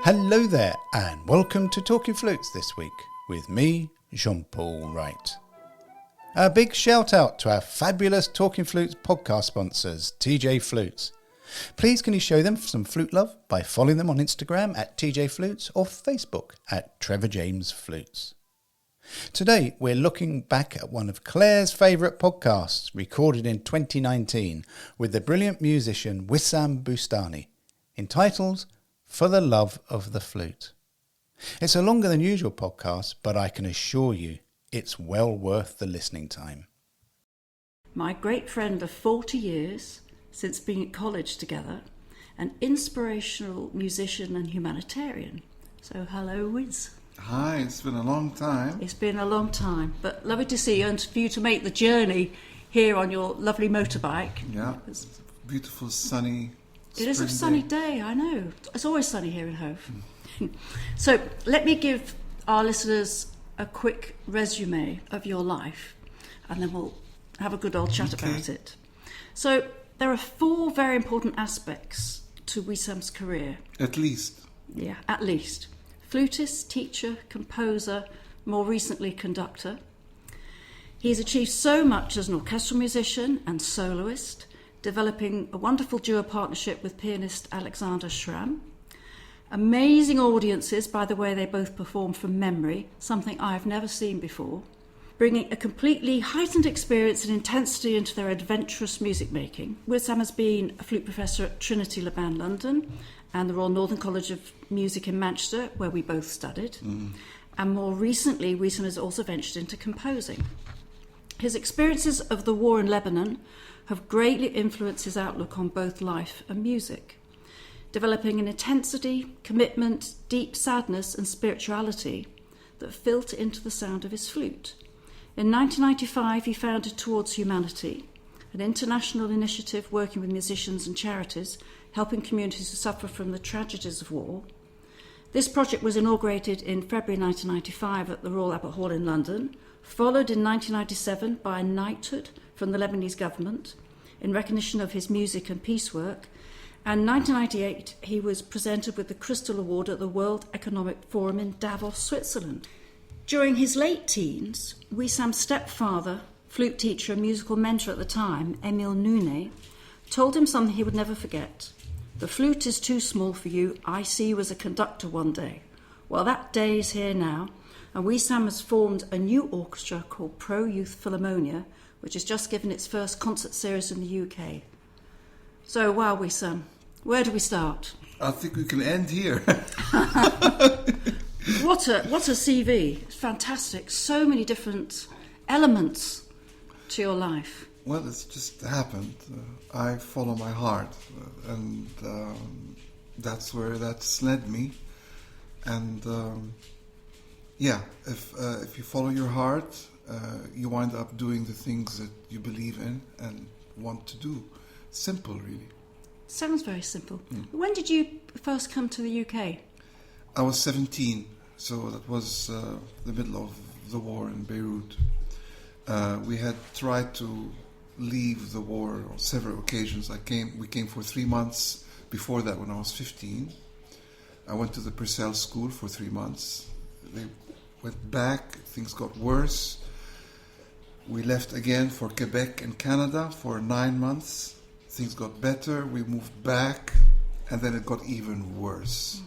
Hello there and welcome to Talking Flutes this week with me, Jean-Paul Wright. A big shout out to our fabulous Talking Flutes podcast sponsors, TJ Flutes. Please can you show them some flute love by following them on Instagram at TJ Flutes or Facebook at Trevor James Flutes. Today we're looking back at one of Clare's favourite podcasts recorded in 2019 with the brilliant musician Wissam Boustany, entitled For the Love of the Flute. It's a longer than usual podcast, but I can assure you it's well worth the listening time. My great friend of 40 years, since being at college together, an inspirational musician and humanitarian. So hello, Wiz. Hi, it's been a long time. It's been a long time, but lovely to see you and for you to make the journey here on your lovely motorbike. Yeah, it's beautiful sunny It is a sunny day, I know. It's always sunny here in Hove. So let me give our listeners a quick resume of your life and then we'll have a good old chat about it. So there are 4 very important aspects to Wissam's career. At least. Yeah, at least. Flutist, teacher, composer, more recently conductor. He's achieved so much as an orchestral musician and soloist, developing a wonderful duo partnership with pianist Alexander Schramm. Amazing audiences by the way they both perform from memory, something I've never seen before, bringing a completely heightened experience and intensity into their adventurous music making. Wissam has been a flute professor at Trinity Laban, London, and the Royal Northern College of Music in Manchester, where we both studied. And more recently, Wissam has also ventured into composing. His experiences of the war in Lebanon have greatly influenced his outlook on both life and music, developing an intensity, commitment, deep sadness and spirituality that filter into the sound of his flute. In 1995, he founded Towards Humanity, an international initiative working with musicians and charities, helping communities who suffer from the tragedies of war. This project was inaugurated in February 1995 at the Royal Albert Hall in London, followed in 1997 by a knighthood from the Lebanese government in recognition of his music and peace work, and in 1998 he was presented with the Crystal Award at the World Economic Forum in Davos, Switzerland. During his late teens, Wissam's stepfather, flute teacher and musical mentor at the time, Emil Nune, told him something he would never forget. "The flute is too small for you. I see you as a conductor one day." Well, that day is here now, and Wissam has formed a new orchestra called Pro Youth Philharmonia, which has just given its first concert series in the UK. So, wow, Wissam, where do we start? I think we can end here. What a CV. It's fantastic. So many different elements to your life. Well, it's just happened. I follow my heart, and that's where that's led me. And if you follow your heart, you wind up doing the things that you believe in and want to do. Simple, really. Sounds very simple. When did you first come to the UK? I was 17, so that was the middle of the war in Beirut. We had tried to leave the war on several occasions. We came for 3 months before that when I was 15. I went to the Purcell School for 3 months. They went back, things got worse. We left again for Quebec and Canada for 9 months. Things got better, we moved back, and then it got even worse.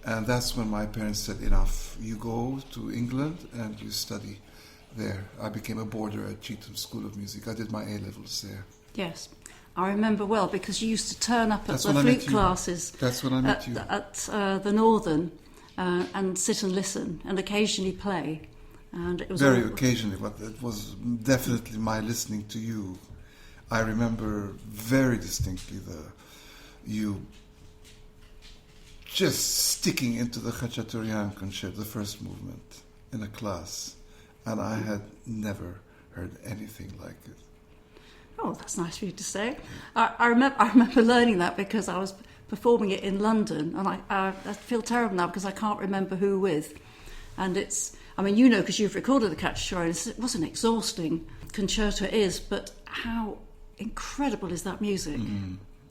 And that's when my parents said, enough, you go to England and you study there. I became a boarder at Cheetham School of Music. I did my A-levels there. Yes, I remember well because you used to turn up at That's the when I flute met you. classes. That's when I met you. At the Northern and sit and listen and occasionally play. And it was Very occasionally, but it was definitely my listening to you. I remember very distinctly you just sticking into the Khachaturiyam concerto, the first movement, in a class. And I had never heard anything like it. Oh, that's nice for you to say. I remember learning that because I was performing it in London, and I feel terrible now because I can't remember who with. And it's, I mean, you know, because you've recorded the Khachaturiyam, it was an exhausting concerto, it is, but how incredible is that music?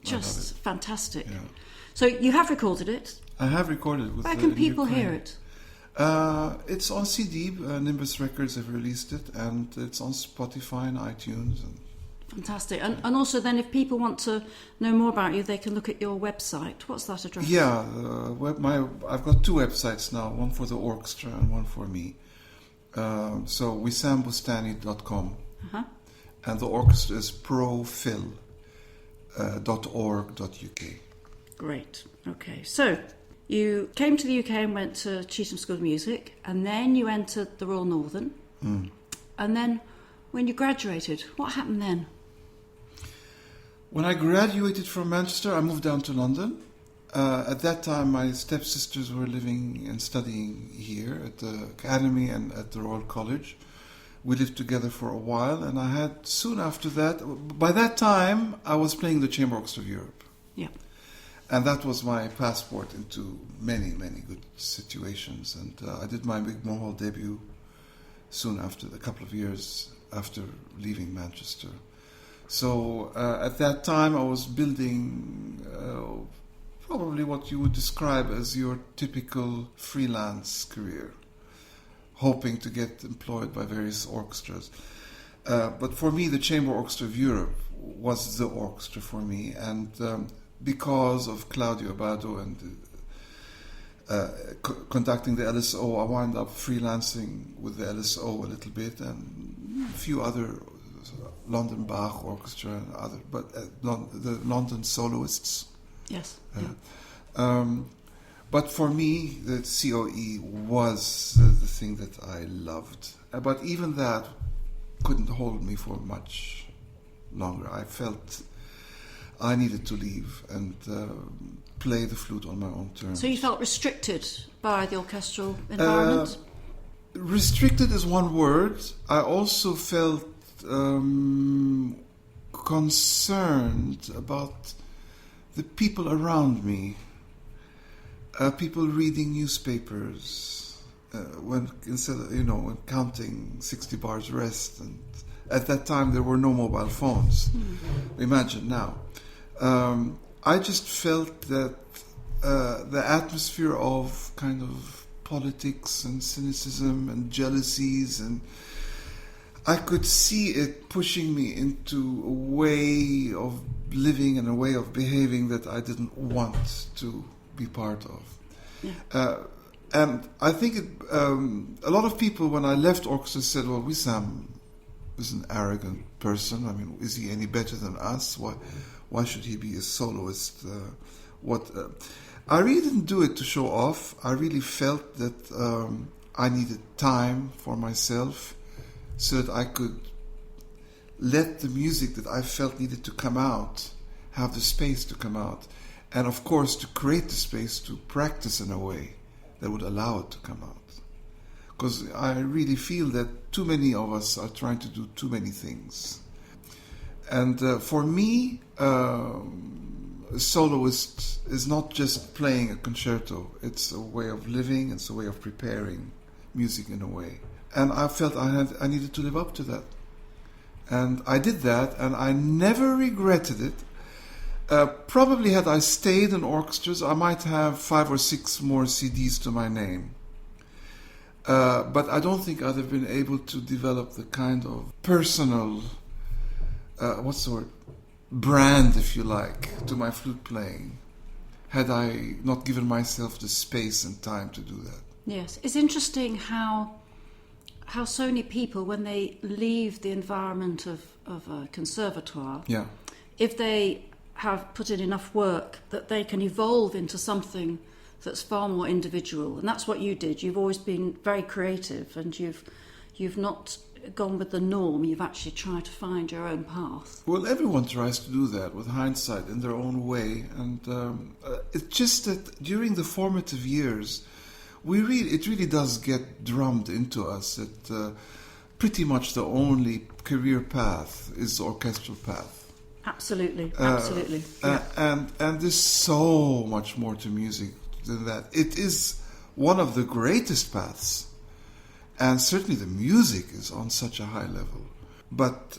just fantastic. Yeah. So you have recorded it. I have recorded it with Where can in people Ukraine. hear it? It's on CD. Nimbus Records have released it, and it's on Spotify and iTunes. And Fantastic. And also then if people want to know more about you, they can look at your website. What's that address? yeah, I've got two websites now, one for the orchestra and one for me. So wissamboustany.com, and the orchestra is profil.org.uk. Great. Okay. So you came to the UK and went to Cheetham School of Music, and then you entered the Royal Northern. And then when you graduated, what happened then? When I graduated from Manchester, I moved down to London. At that time, my stepsisters were living and studying here at the Academy and at the Royal College. We lived together for a while, and I had soon after that, by that time, I was playing the Chamber Orchestra of Europe. Yeah. And that was my passport into many, many good situations. And I did my big Mohol debut soon after, a couple of years after leaving Manchester. So at that time, I was building probably what you would describe as your typical freelance career, hoping to get employed by various orchestras. But for me, the Chamber Orchestra of Europe was the orchestra for me, and because of Claudio Abbado and conducting the LSO, I wound up freelancing with the LSO a little bit, and a few other London Bach Orchestra and other, but the London soloists. Yes. But for me, the COE was the thing that I loved. But even that couldn't hold me for much longer. I felt I needed to leave and play the flute on my own terms. So you felt restricted by the orchestral environment? Restricted is one word. I also felt concerned about the people around me. People reading newspapers when instead of, when counting 60 bars rest, and at that time there were no mobile phones. Imagine now. I just felt that the atmosphere of kind of politics and cynicism and jealousies, and I could see it pushing me into a way of living and a way of behaving that I didn't want to be part of. Yeah. And I think a lot of people, when I left orchestra, said, well, Wissam is an arrogant person. I mean, is he any better than us? Why should he be a soloist? I really didn't do it to show off. I really felt that I needed time for myself so that I could let the music that I felt needed to come out have the space to come out. And of course, to create the space to practice in a way that would allow it to come out. Because I really feel that too many of us are trying to do too many things. And for me, a soloist is not just playing a concerto. It's a way of living. It's a way of preparing music in a way. And I felt I needed to live up to that. And I did that, and I never regretted it. Probably had I stayed in orchestras, I might have 5 or 6 more CDs to my name. But I don't think I'd have been able to develop the kind of personal, brand, if you like, to my flute playing, had I not given myself the space and time to do that. Yes. It's interesting how so many people, when they leave the environment of a conservatoire, if they have put in enough work, that they can evolve into something that's far more individual. And that's what you did. You've always been very creative, and you've not gone with the norm. You've actually tried to find your own path. Well, everyone tries to do that with hindsight in their own way. And it's just that during the formative years, it really does get drummed into us that pretty much the only career path is the orchestral path. Absolutely. And there's so much more to music than that. It is one of the greatest paths, and certainly the music is on such a high level. But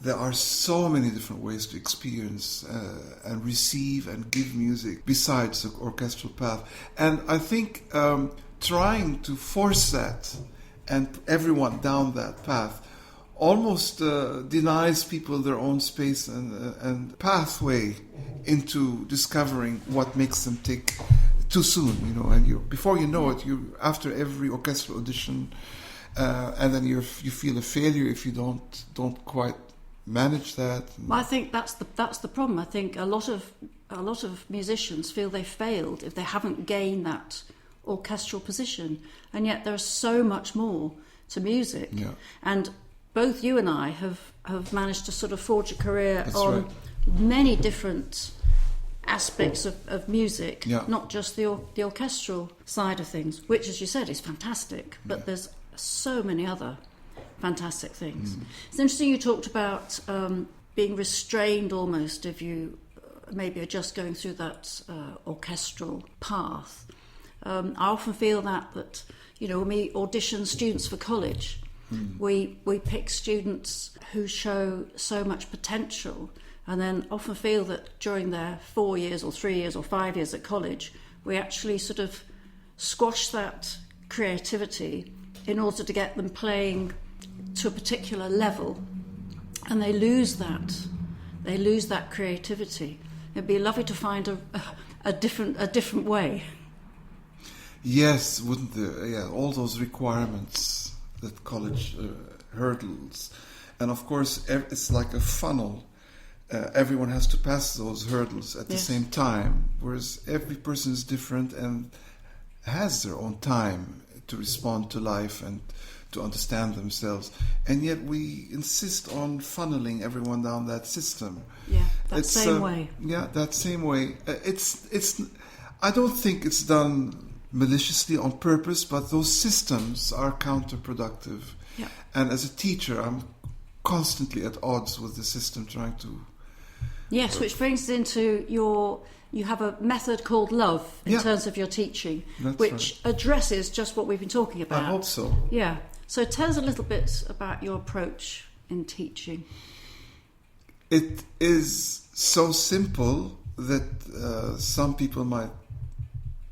there are so many different ways to experience and receive and give music besides the orchestral path. And I think trying to force that and everyone down that path almost denies people their own space and pathway into discovering what makes them tick too soon, and before you know it, you after every orchestral audition, and then you feel a failure if you don't quite manage that. Well, I think that's the problem. I think a lot of musicians feel they failed if they haven't gained that orchestral position, and yet there's so much more to music. Yeah. And both you and I have managed to sort of forge a career That's on right. many different aspects of music, Yeah. not just the orchestral side of things, which, as you said, is fantastic. But Yeah. there's so many other fantastic things. It's interesting you talked about being restrained almost if you maybe are just going through that orchestral path. I often feel that when we audition students for college, we pick students who show so much potential, and then often feel that during their 4 years or 3 years or 5 years at college, we actually sort of squash that creativity in order to get them playing to a particular level, and they lose that creativity. It'd be lovely to find a different way. Yes, wouldn't there? Yeah, all those requirements that college hurdles, and of course it's like a funnel. Everyone has to pass those hurdles at the Yes. same time, whereas every person is different and has their own time to respond to life and to understand themselves, and yet we insist on funneling everyone down that system. Yeah, that same way. Yeah, that same way. It's. I don't think it's done maliciously on purpose, but those systems are counterproductive. Yeah. And as a teacher, I'm constantly at odds with the system, trying to. Yes, which brings us into you have a method called love in Yeah. terms of your teaching, That's which addresses just what we've been talking about. I hope so. Yeah. So tell us a little bit about your approach in teaching. It is so simple that some people might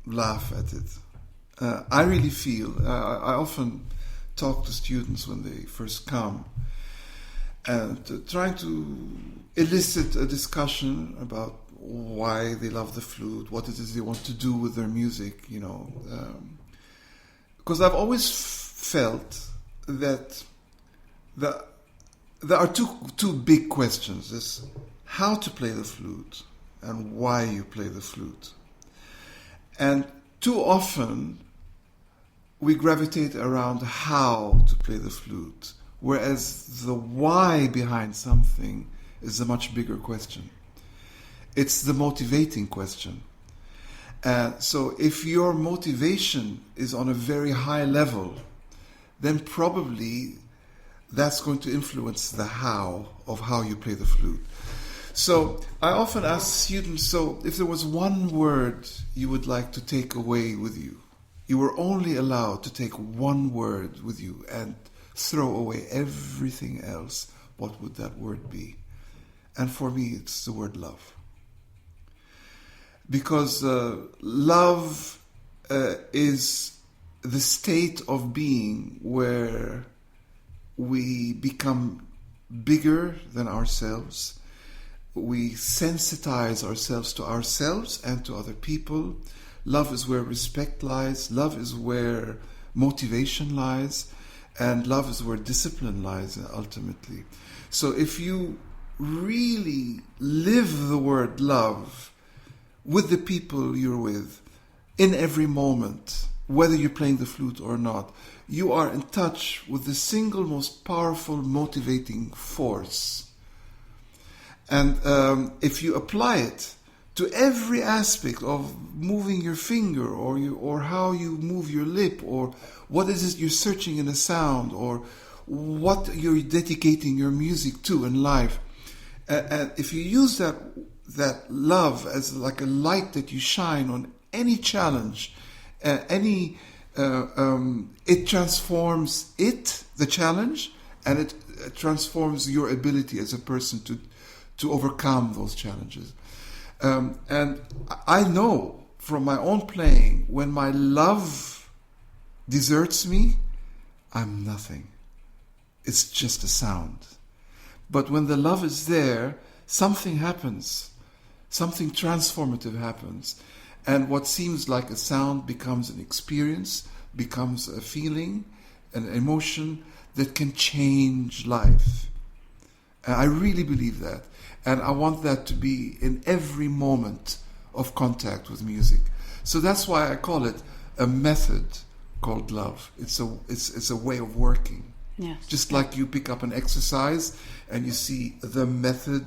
laugh at it. I really feel, I often talk to students when they first come, and trying to elicit a discussion about why they love the flute, what it is they want to do with their music, because I've always felt that there are two big questions. There's how to play the flute and why you play the flute. And too often we gravitate around how to play the flute, whereas the why behind something is a much bigger question. It's the motivating question. So if your motivation is on a very high level, then probably that's going to influence the how of how you play the flute. So I often ask students, so if there was one word you would like to take away with you, you were only allowed to take one word with you and throw away everything else, what would that word be? And for me, it's the word love. Because love is the state of being where we become bigger than ourselves. We sensitize ourselves to ourselves and to other people. Love is where respect lies. Love is where motivation lies. And love is where discipline lies, ultimately. So if you really live the word love with the people you're with, in every moment, whether you're playing the flute or not, you are in touch with the single most powerful motivating force. And if you apply it to every aspect of moving your finger or how you move your lip, or what is it you're searching in a sound, or what you're dedicating your music to in life, and if you use that love as like a light that you shine on any challenge, it transforms the challenge, and it transforms your ability as a person to overcome those challenges. And I know from my own playing, when my love deserts me, I'm nothing. It's just a sound. But when the love is there, something happens. Something transformative happens. And what seems like a sound becomes an experience, becomes a feeling, an emotion that can change life. And I really believe that. And I want that to be in every moment of contact with music. So that's why I call it a method called love. It's a way of working. Yes. Just like you pick up an exercise and you see the method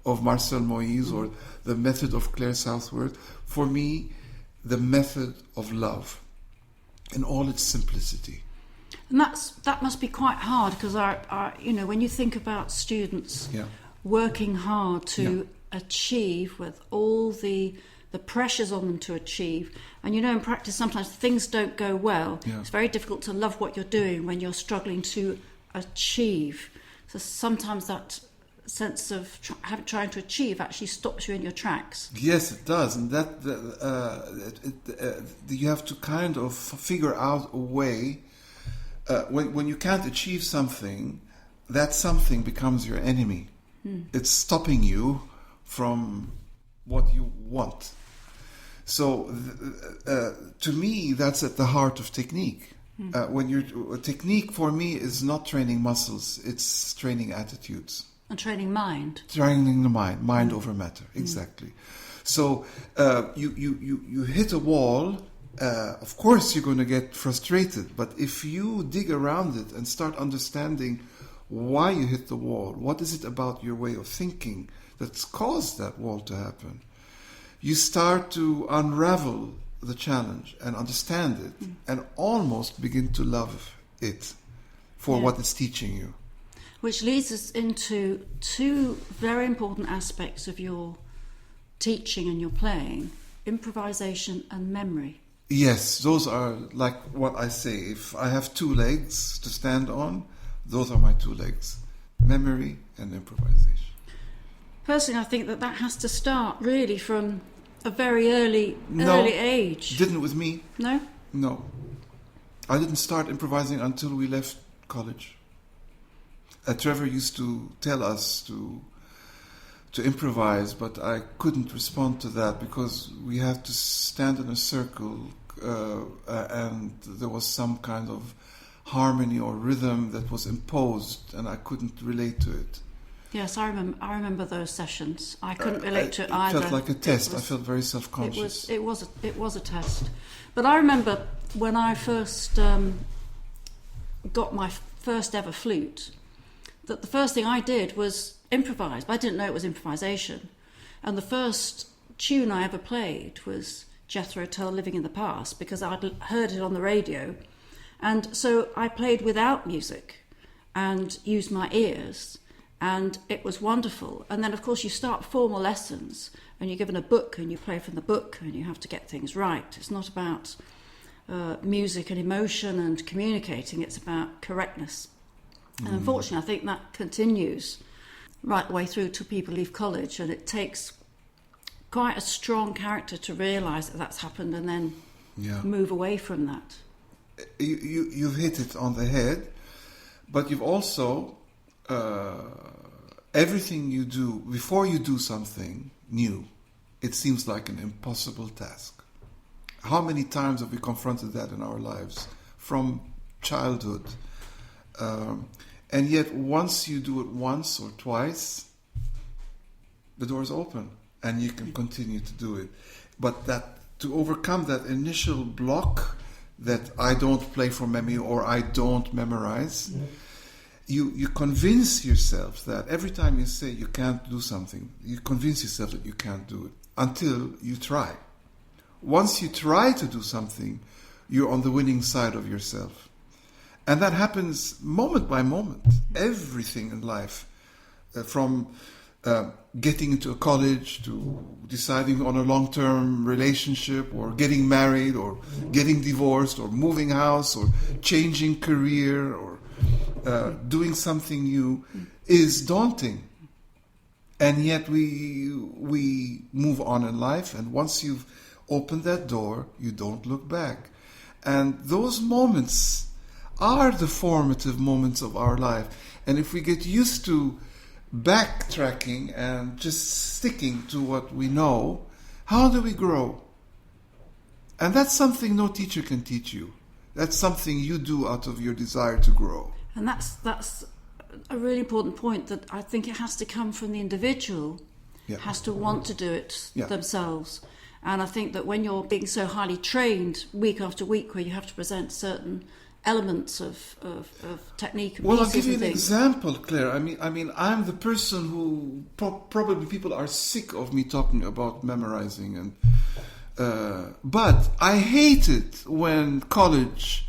of Marcel Moïse or the method of Clare Southworth. For me, the method of love in all its simplicity. And that must be quite hard, because when you think about students working hard to achieve, with all the pressures on them to achieve, and in practice sometimes things don't go well. It's very difficult to love what you're doing when you're struggling to achieve. So sometimes that sense of trying to achieve actually stops you in your tracks. Yes, it does, and you have to kind of figure out a way. When you can't achieve something, that something becomes your enemy. It's stopping you from what you want. So, to me, that's at the heart of technique. Technique for me is not training muscles; it's training attitudes and training mind. Training the mind over matter. Exactly. So you hit a wall. Of course, you're going to get frustrated, but if you dig around it and start understanding why you hit the wall, what is it about your way of thinking that's caused that wall to happen, you start to unravel the challenge and understand it and almost begin to love it for what it's teaching you. Which leads us into two very important aspects of your teaching and your playing: improvisation and memory. Yes, those are like what I say. If I have two legs to stand on, those are my two legs: memory and improvisation. Personally, I think that has to start really from a very early age. Didn't with me. No? No. I didn't start improvising until we left college. Trevor used to tell us to improvise, but I couldn't respond to that because we had to stand in a circle and there was some kind of harmony or rhythm that was imposed, and I couldn't relate to it. Yes, I remember those sessions. I couldn't relate to it either. It felt like a test. I felt very self-conscious. It was a test. But I remember when I first got my first ever flute, that the first thing I did was improvise. But I didn't know it was improvisation. And the first tune I ever played was Jethro Tull, Living in the Past, because I'd heard it on the radio. And so I played without music and used my ears, and it was wonderful. And then, of course, you start formal lessons and you're given a book and you play from the book and you have to get things right. It's not about music and emotion and communicating, it's about correctness. And unfortunately, I think that continues right the way through till people leave college, and it takes quite a strong character to realise that that's happened and then move away from that. You've hit it on the head, but you've also, everything you do, before you do something new, it seems like an impossible task. How many times have we confronted that in our lives from childhood? And yet once you do it once or twice, the door's open and you can continue to do it. But to overcome that initial block that I don't play from memory or I don't memorize, you convince yourself that every time you say you can't do something, you convince yourself that you can't do it until you try. Once you try to do something, you're on the winning side of yourself. And that happens moment by moment. Everything in life, from getting into a college to deciding on a long-term relationship or getting married or getting divorced or moving house or changing career or doing something new is daunting. And yet we move on in life, and once you've opened that door, you don't look back. And those moments are the formative moments of our life. And if we get used to backtracking and just sticking to what we know, how do we grow? And that's something no teacher can teach you. That's something you do out of your desire to grow. And that's a really important point, that I think it has to come from the individual, has to want to do it themselves. And I think that when you're being so highly trained week after week, where you have to present certain elements of technique and well, I'll pieces give you and an things. example, Claire. I mean, I'm the person who probably people are sick of me talking about memorizing, and but I hate it when college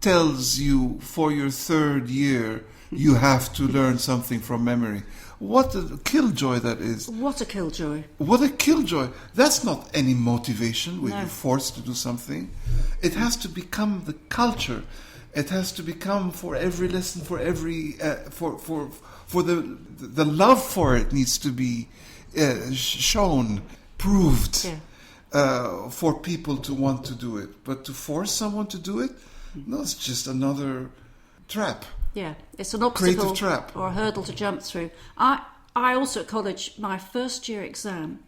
tells you for your third year you have to learn something from memory. What a killjoy that is. What a killjoy. What a killjoy. That's not any motivation when No. you're forced to do something. It has to become the culture. It has to become for every lesson, for every for the love for it needs to be shown, proved, for people to want to do it. But to force someone to do it, no, it's just another trap. Yeah, it's an obstacle Creative trap. or a hurdle to jump through. I also at college, my first year exam,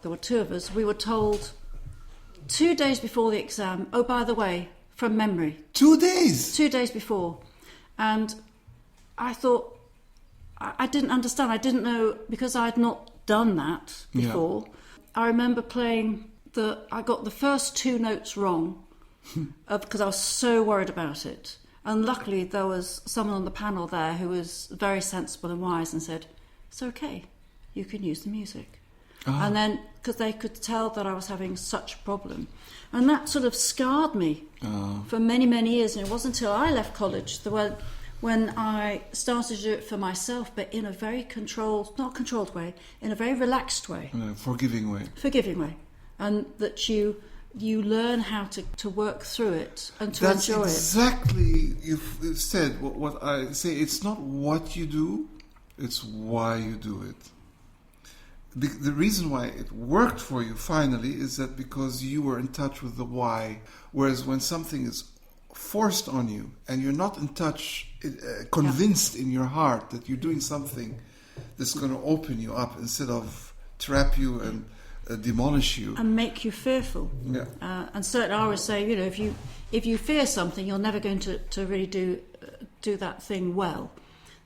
there were two of us, we were told 2 days before the exam, oh, by the way, from memory. 2 days? 2 days before. And I thought, I didn't understand. I didn't know, because I had not done that before. Yeah. I remember I got the first two notes wrong because I was so worried about it. And luckily there was someone on the panel there who was very sensible and wise and said, it's okay, you can use the music. Oh. And then, because they could tell that I was having such a problem. And that sort of scarred me for many, many years. And it wasn't until I left college when I started to do it for myself, but in a very not controlled way, in a very relaxed way. Forgiving way. Forgiving way. And that you learn how to work through it and to enjoy it. That's exactly, you've said what I say. It's not what you do, it's why you do it. The reason why it worked for you finally is that because you were in touch with the why. Whereas when something is forced on you and you're not in touch, convinced in your heart that you're doing something that's going to open you up instead of trap you and demolish you and make you fearful. Yeah. And certainly I always say, if you fear something, you're never going to really do that thing well.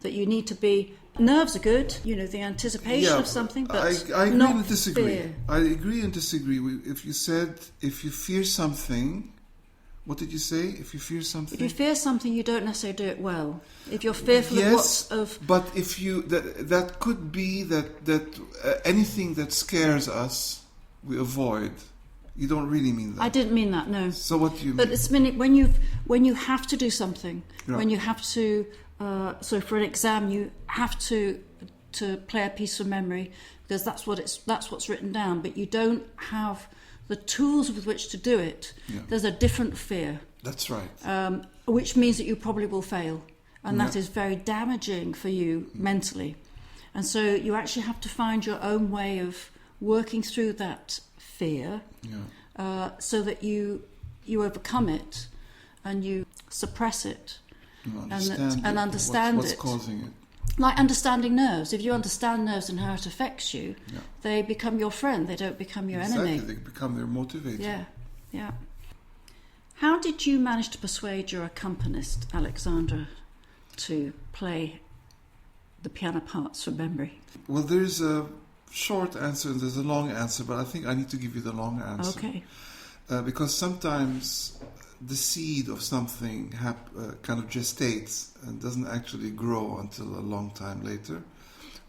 That you need to be. Nerves are good, the anticipation of something, but I agree not and disagree. Fear. I agree and disagree. If you fear something, what did you say? If you fear something, if you fear something, you don't necessarily do it well. If you're fearful but if you that could be that anything that scares us, we avoid. You don't really mean that. I didn't mean that. No. So what do you mean? But it's when you have to do something, when you have to. So for an exam, you have to play a piece from memory because that's what's written down. But you don't have the tools with which to do it. Yeah. There's a different fear. That's right. Which means that you probably will fail, and that is very damaging for you mentally. And so you actually have to find your own way of working through that fear, so that you overcome it and you suppress it. And understand what's causing it. Like understanding nerves. If you understand nerves and how it affects you, they become your friend. They don't become your enemy. Exactly, they become their motivator. Yeah. How did you manage to persuade your accompanist, Alexandra, to play the piano parts from memory? Well, there's a short answer and there's a long answer, but I think I need to give you the long answer. Okay. Because sometimes the seed of something kind of gestates and doesn't actually grow until a long time later.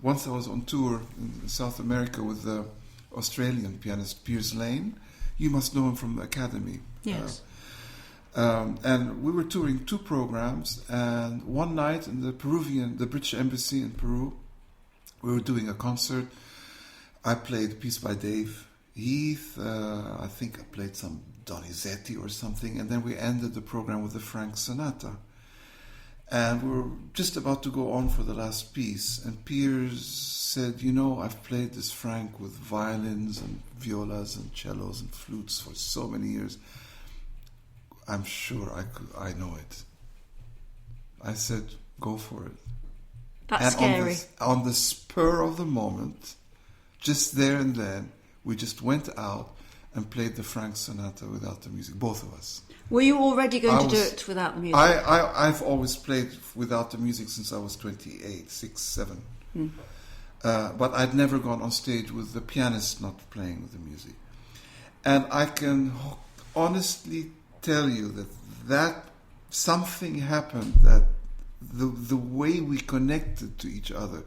Once I was on tour in South America with the Australian pianist Piers Lane. You must know him from the Academy. Yes. And we were touring 2 programs, and one night in the British Embassy in Peru, we were doing a concert. I played a piece by Dave Heath. I think I played some Donizetti or something, and then we ended the program with the Frank Sonata. And we were just about to go on for the last piece, and Piers said, I've played this Frank with violins and violas and cellos and flutes for so many years. I'm sure I know it. I said, go for it. That's scary. On the spur of the moment, just there and then, we just went out and played the Frank Sonata without the music, both of us. Were you already going to do it without the music? I've always played without the music since I was 28, 6, 7. But I'd never gone on stage with the pianist not playing with the music. And I can honestly tell you that something happened, that the way we connected to each other.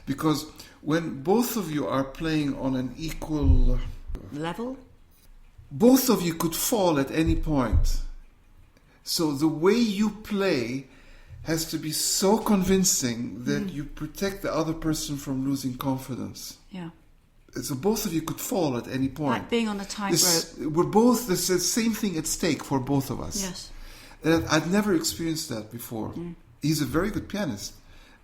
Because when both of you are playing on an equal level, both of you could fall at any point. So the way you play has to be so convincing that you protect the other person from losing confidence. Yeah. So both of you could fall at any point. Like being on a tightrope. We're both, there's the same thing at stake for both of us. Yes. I'd never experienced that before. He's a very good pianist.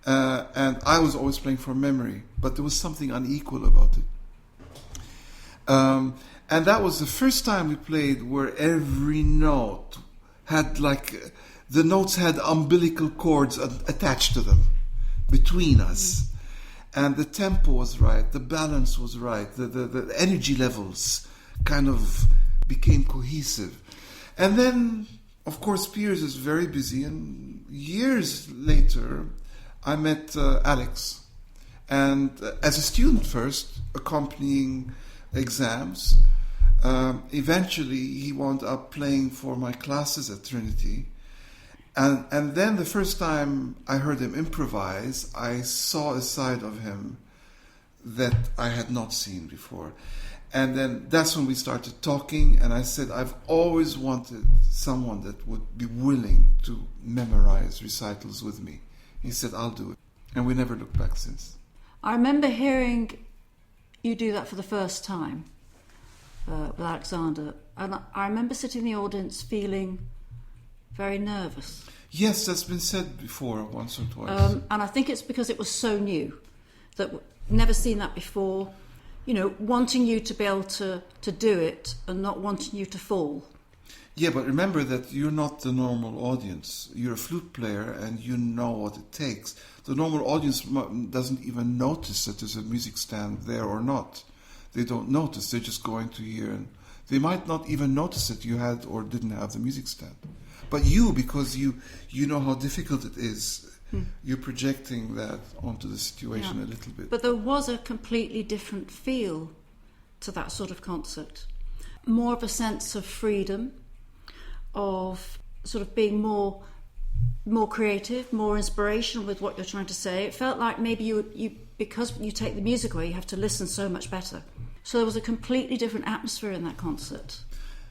And I was always playing from memory, but there was something unequal about it. And that was the first time we played where every note had the notes had umbilical cords attached to them between us. And the tempo was right, the balance was right, the energy levels kind of became cohesive. And then, of course, Piers is very busy, and years later, I met Alex. And as a student first, accompanying exams, eventually he wound up playing for my classes at Trinity. And then the first time I heard him improvise, I saw a side of him that I had not seen before. And then that's when we started talking, and I said, I've always wanted someone that would be willing to memorize recitals with me. He said, I'll do it. And we never looked back since. I remember hearing you do that for the first time with Alexander, and I remember sitting in the audience feeling very nervous. Yes, that's been said before, once or twice. And I think it's because it was so new, that never seen that before, wanting you to be able to do it and not wanting you to fall. Yeah, but remember that you're not the normal audience. You're a flute player and you know what it takes. The normal audience doesn't even notice that there's a music stand there or not. They don't notice. They're just going to hear, and they might not even notice that you had or didn't have the music stand. But you, because you know how difficult it is, you're projecting that onto the situation a little bit. But there was a completely different feel to that sort of concert. More of a sense of freedom, of sort of being more creative, more inspirational with what you're trying to say. It felt like maybe you because you take the music away, you have to listen so much better. So there was a completely different atmosphere in that concert,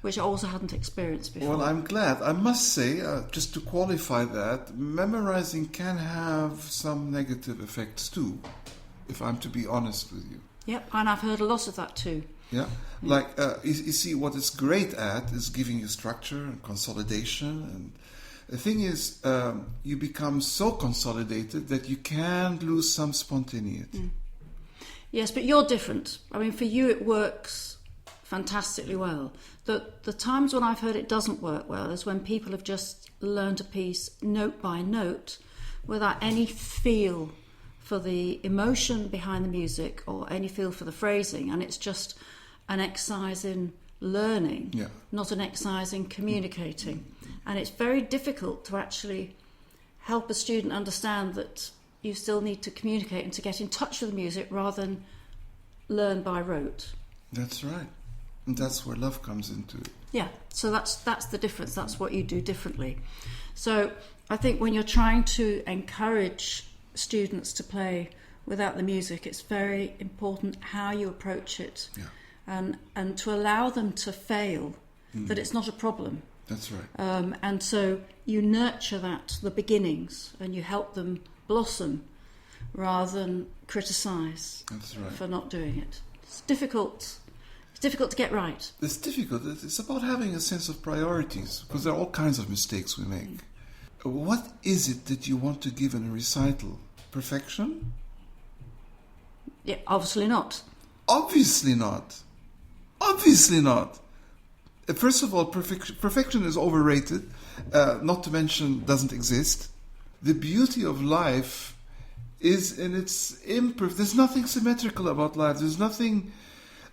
which I also hadn't experienced before. Well, I'm glad. I must say, just to qualify that, memorizing can have some negative effects too, if I'm to be honest with you. Yep, and I've heard a lot of that too. Yeah, like you see, what it's great at is giving you structure and consolidation. And the thing is, you become so consolidated that you can lose some spontaneity. Yes, but you're different. I mean, for you it works fantastically well. The times when I've heard it doesn't work well is when people have just learned a piece note by note without any feel for the emotion behind the music or any feel for the phrasing, and it's just an exercise in learning, not an exercise in communicating. And it's very difficult to actually help a student understand that you still need to communicate and to get in touch with the music rather than learn by rote. That's right. And that's where love comes into it. Yeah, so that's the difference. That's what you do differently. So I think when you're trying to encourage students to play without the music, it's very important how you approach it, and to allow them to fail, that it's not a problem. That's right. And so you nurture that, the beginnings, and you help them blossom rather than criticise for not doing it. It's difficult. It's difficult to get right. It's difficult. It's about having a sense of priorities, because there are all kinds of mistakes we make. What is it that you want to give in a recital? Perfection? Yeah, obviously not. Obviously not. Obviously not. First of all, perfection is overrated, not to mention doesn't exist. The beauty of life is in its there's nothing symmetrical about life. There's nothing.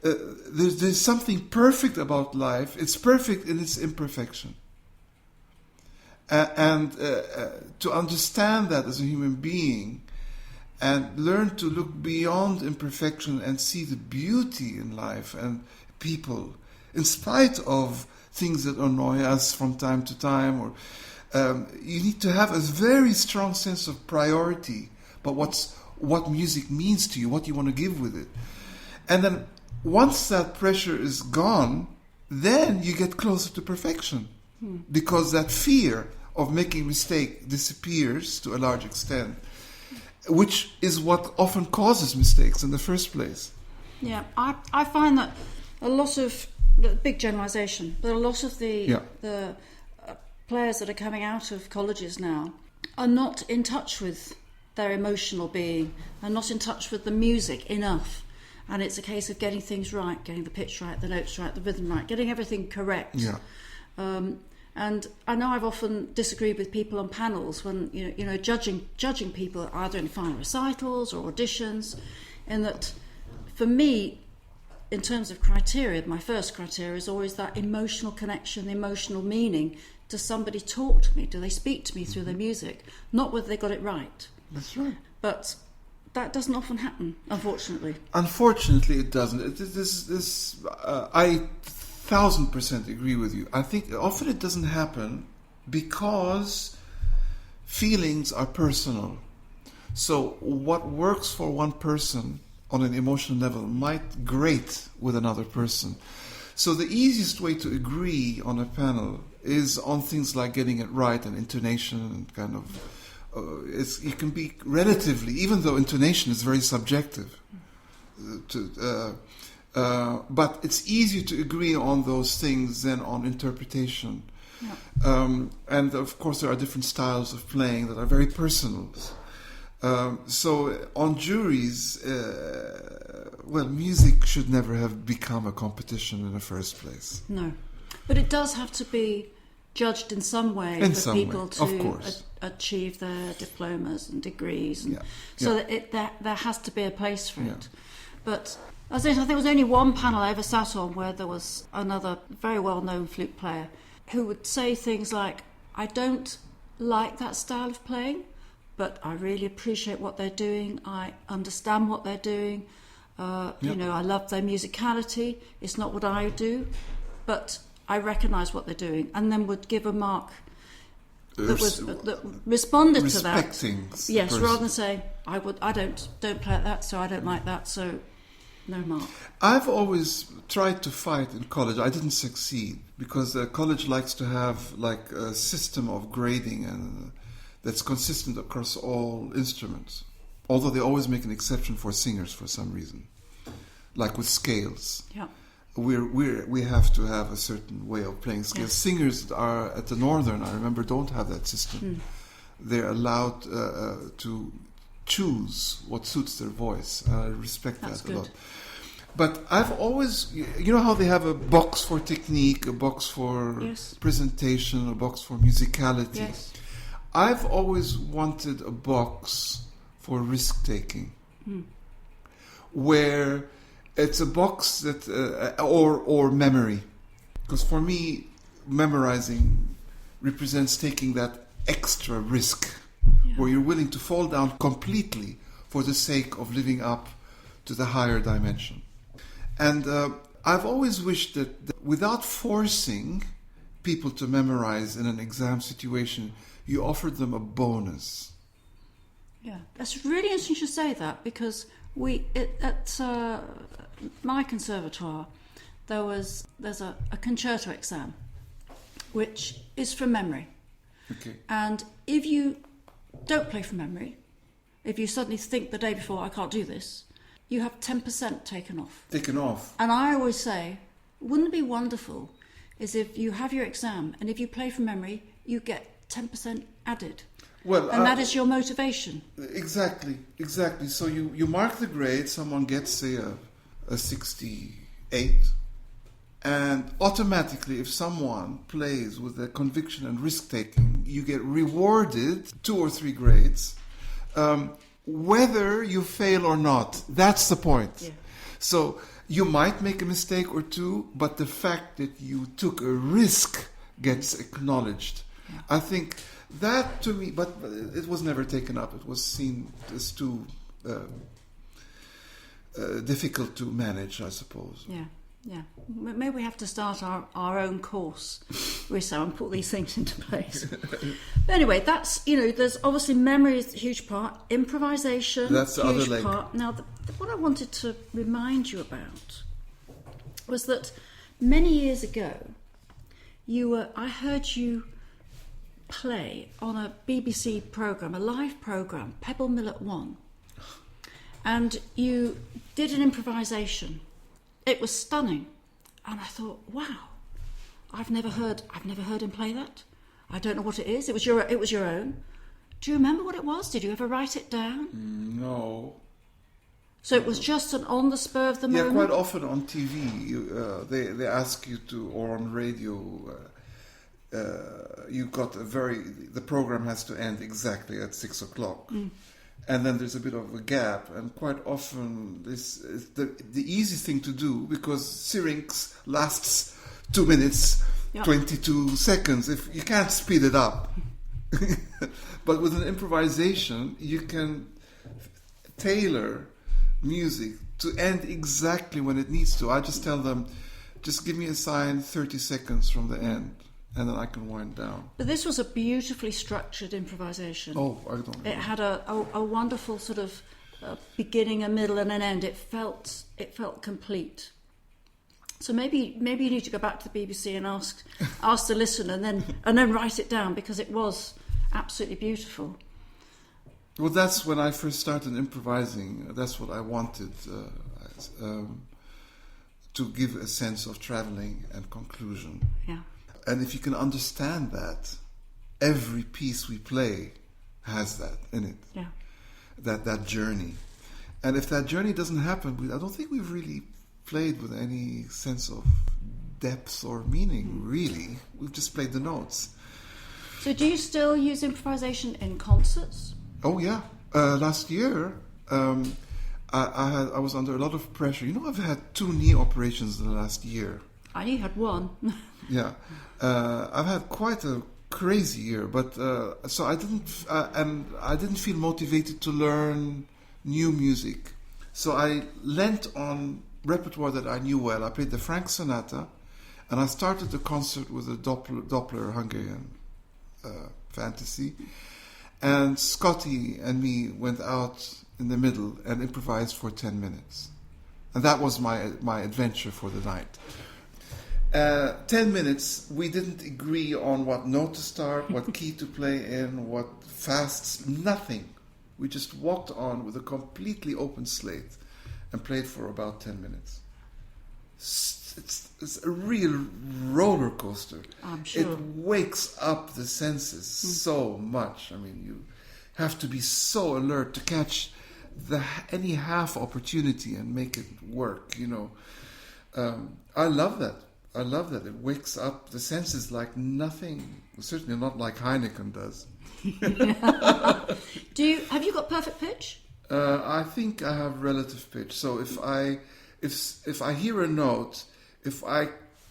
There's something perfect about life. It's perfect in its imperfection. And to understand that as a human being, and learn to look beyond imperfection and see the beauty in life and people, in spite of things that annoy us from time to time, or you need to have a very strong sense of priority about what music means to you, what you want to give with it. And then once that pressure is gone, then you get closer to perfection. Because that fear of making mistake disappears to a large extent, which is what often causes mistakes in the first place. Yeah, I find that a lot of, big generalisation, but a lot of the players that are coming out of colleges now are not in touch with their emotional being, are not in touch with the music enough. And it's a case of getting things right, getting the pitch right, the notes right, the rhythm right, getting everything correct. Yeah. And I know I've often disagreed with people on panels when judging people either in final recitals or auditions, in that for me, in terms of criteria, my first criteria is always that emotional connection, the emotional meaning. Does somebody talk to me? Do they speak to me through their music? Not whether they got it right. That's right. But that doesn't often happen, unfortunately. Unfortunately, it doesn't. I 1000% agree with you. I think often it doesn't happen because feelings are personal. So what works for one person on an emotional level might grate with another person. So the easiest way to agree on a panel is on things like getting it right and intonation and kind of... it can be relatively, even though intonation is very subjective, but it's easier to agree on those things than on interpretation. Yeah. And of course there are different styles of playing that are very personal. So on juries, music should never have become a competition in the first place. No, but it does have to be judged in some way for people to achieve their diplomas and degrees, and that there has to be a place for it. But as I think there was only one panel I ever sat on where there was another very well-known flute player who would say things like, "I don't like that style of playing, but I really appreciate what they're doing. I understand what they're doing. I love their musicality. It's not what I do, but I recognise what they're doing," and then would give a mark that responded to that. Respecting. Yes, rather than saying, I don't play at that, so I don't like that, so no mark. I've always tried to fight in college. I didn't succeed because college likes to have like a system of grading and that's consistent across all instruments. Although they always make an exception for singers for some reason, like with scales. Yeah. We have to have a certain way of playing scales. Yes. Singers are at the Northern, I remember, don't have that system. They're allowed to choose what suits their voice. I respect that a lot. But I've always, you know how they have a box for technique, a box for presentation, a box for musicality. Yes. I've always wanted a box for risk-taking, where it's a box that, or memory. Because for me, memorizing represents taking that extra risk, where you're willing to fall down completely for the sake of living up to the higher dimension. And I've always wished that without forcing people to memorize in an exam situation, you offered them a bonus. Yeah, that's really interesting you should say that, because at my conservatoire there's a concerto exam which is from memory. Okay. And if you don't play from memory, if you suddenly think the day before, I can't do this, you have 10% taken off. Taken off. And I always say, wouldn't it be wonderful is if you have your exam and if you play from memory, you get 10% added. Well, And that is your motivation. Exactly. So you mark the grade, someone gets, say, a 68, and automatically, if someone plays with a conviction and risk-taking, you get rewarded 2 or 3 grades, whether you fail or not. That's the point. Yeah. So you might make a mistake or two, but the fact that you took a risk gets acknowledged. Yeah. I think that, to me, but it was never taken up. It was seen as too difficult to manage, I suppose. Yeah. Maybe we have to start our own course, Wissam, and put these things into place. But anyway, that's, there's obviously memory is a huge part, improvisation, that's the huge other leg. part. Now, what I wanted to remind you about was that many years ago, I heard you play on a BBC programme, a live programme, Pebble Mill at 1, and you did an improvisation. It was stunning, and I thought, wow, I've never heard him play that. I don't know what it is. It was your own. Do you remember what it was? Did you ever write it down? No. So it was just an on the spur of the moment. Yeah, quite often on TV, they ask you to, or on radio. The program has to end exactly at 6 o'clock. And then there's a bit of a gap, and quite often this is the easy thing to do, because Syrinx lasts 2 minutes, 22 seconds. If you can't speed it up. But with an improvisation, you can tailor music to end exactly when it needs to. I just tell them, just give me a sign 30 seconds from the end, and then I can wind down. But this was a beautifully structured improvisation. Oh, I don't know. It had a wonderful sort of beginning, a middle, and an end. It felt complete. So maybe you need to go back to the BBC and ask the listener, and then write it down, because it was absolutely beautiful. Well, that's when I first started improvising. That's what I wanted, to give a sense of traveling and conclusion. Yeah. And if you can understand that, every piece we play has that in it. Yeah. That journey. And if that journey doesn't happen, I don't think we've really played with any sense of depth or meaning, really. We've just played the notes. So do you still use improvisation in concerts? Oh, yeah. Last year, I was under a lot of pressure. I've had 2 knee operations in the last year. I knew you had one. Yeah. I've had quite a crazy year, but so I didn't feel motivated to learn new music. So I lent on repertoire that I knew well. I played the Frank Sonata, and I started the concert with a Doppler Hungarian fantasy. And Scotty and me went out in the middle and improvised for 10 minutes. And that was my adventure for the night. 10 minutes, we didn't agree on what note to start, what key to play in, what fasts, nothing. We just walked on with a completely open slate and played for about 10 minutes. It's a real roller coaster. I'm sure. It wakes up the senses so much. I mean, you have to be so alert to catch any half opportunity and make it work, I love that. It wakes up the senses like nothing, certainly not like Heineken does. Have you got perfect pitch? I think I have relative pitch. So if I hear a note, if I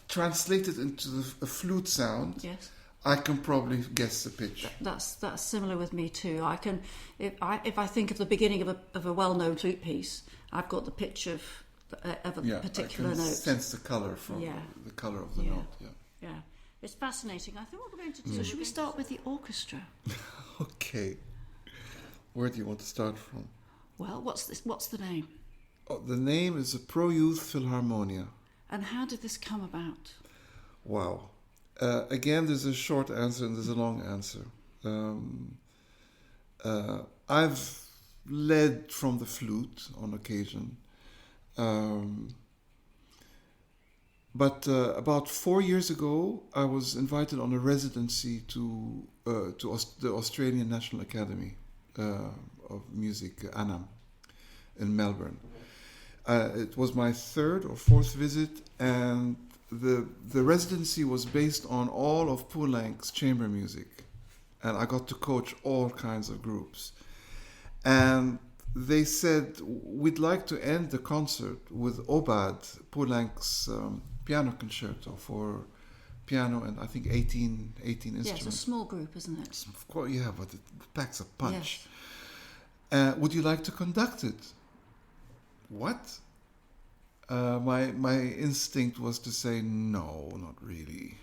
translate it into a flute sound, yes, I can probably guess the pitch. That's similar with me too. I can, if I think of the beginning of a well-known flute piece, I've got the pitch of a particular I can note. Sense the color from the color of the note. Yeah, it's fascinating. I think what we're going to do. So should we start with the orchestra? Okay. Where do you want to start from? Well, what's the name? Oh, the name is the Pro Youth Philharmonia. And how did this come about? Wow. Again, there's a short answer and there's a long answer. I've led from the flute on occasion. But about 4 years ago, I was invited on a residency to the Australian National Academy of Music, ANAM, in Melbourne. It was my third or fourth visit, and the residency was based on all of Poulenc's chamber music, and I got to coach all kinds of groups. And they said, we'd like to end the concert with Obad, Poulenc's piano concerto for piano and I think 18 instruments. Yeah, it's a small group, isn't it? Yeah, but it packs a punch. Yes. Would you like to conduct it? What? My instinct was to say, no, not really.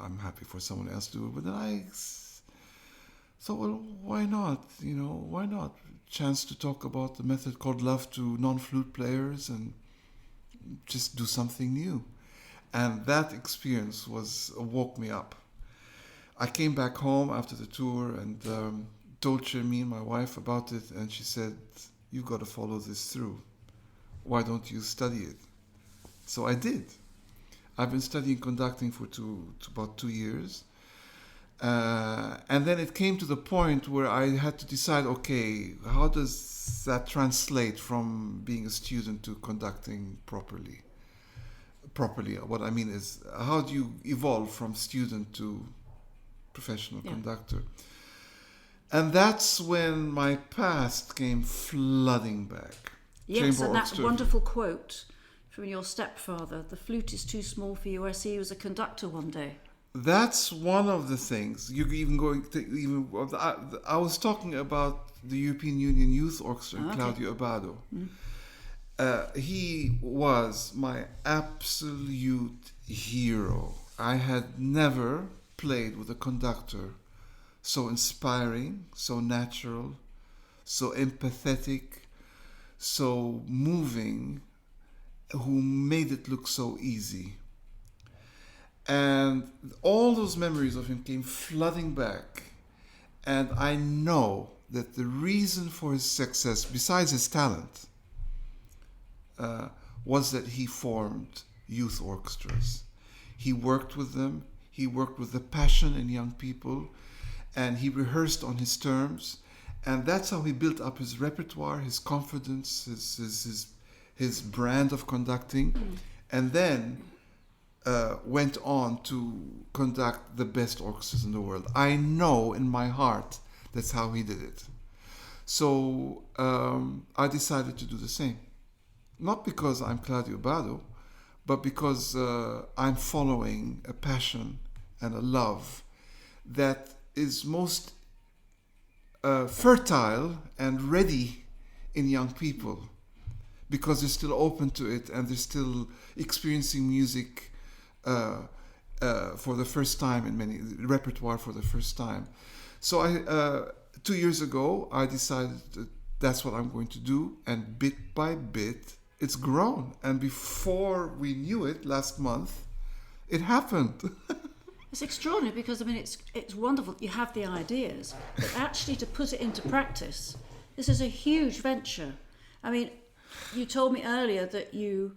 I'm happy for someone else to do it. But then I thought, well, why not? Why not? Chance to talk about the method called love to non-flute players and just do something new. And that experience woke me up. I came back home after the tour and told Shermeen, my wife, about it, and she said, you've got to follow this through. Why don't you study it? So I did. I've been studying conducting for about 2 years. And then it came to the point where I had to decide, okay, how does that translate from being a student to conducting properly? What I mean is, how do you evolve from student to professional conductor? And that's when my past came flooding back. Yes, and that wonderful quote from your stepfather, the flute is too small for you. I see you as a conductor one day. That's one of the things. You're even going to I was talking about the European Union Youth Orchestra and Claudio Abbado. He was my absolute hero. I had never played with a conductor so inspiring, so natural, so empathetic, so moving, who made it look so easy. And all those memories of him came flooding back. And I know that the reason for his success, besides his talent, was that he formed youth orchestras. He worked with them. He worked with the passion in young people. And he rehearsed on his terms. And that's how he built up his repertoire, his confidence, his brand of conducting. And then went on to conduct the best orchestras in the world. I know in my heart that's how he did it. So I decided to do the same. Not because I'm Claudio Abbado, but because I'm following a passion and a love that is most fertile and ready in young people, because they're still open to it and they're still experiencing music for the first time in many repertoire for the first time. So 2 years ago, I decided that that's what I'm going to do, and bit by bit, it's grown. And before we knew it, last month, it happened. It's extraordinary because, I mean, it's wonderful. You have the ideas, but actually to put it into practice, this is a huge venture. I mean, you told me earlier that you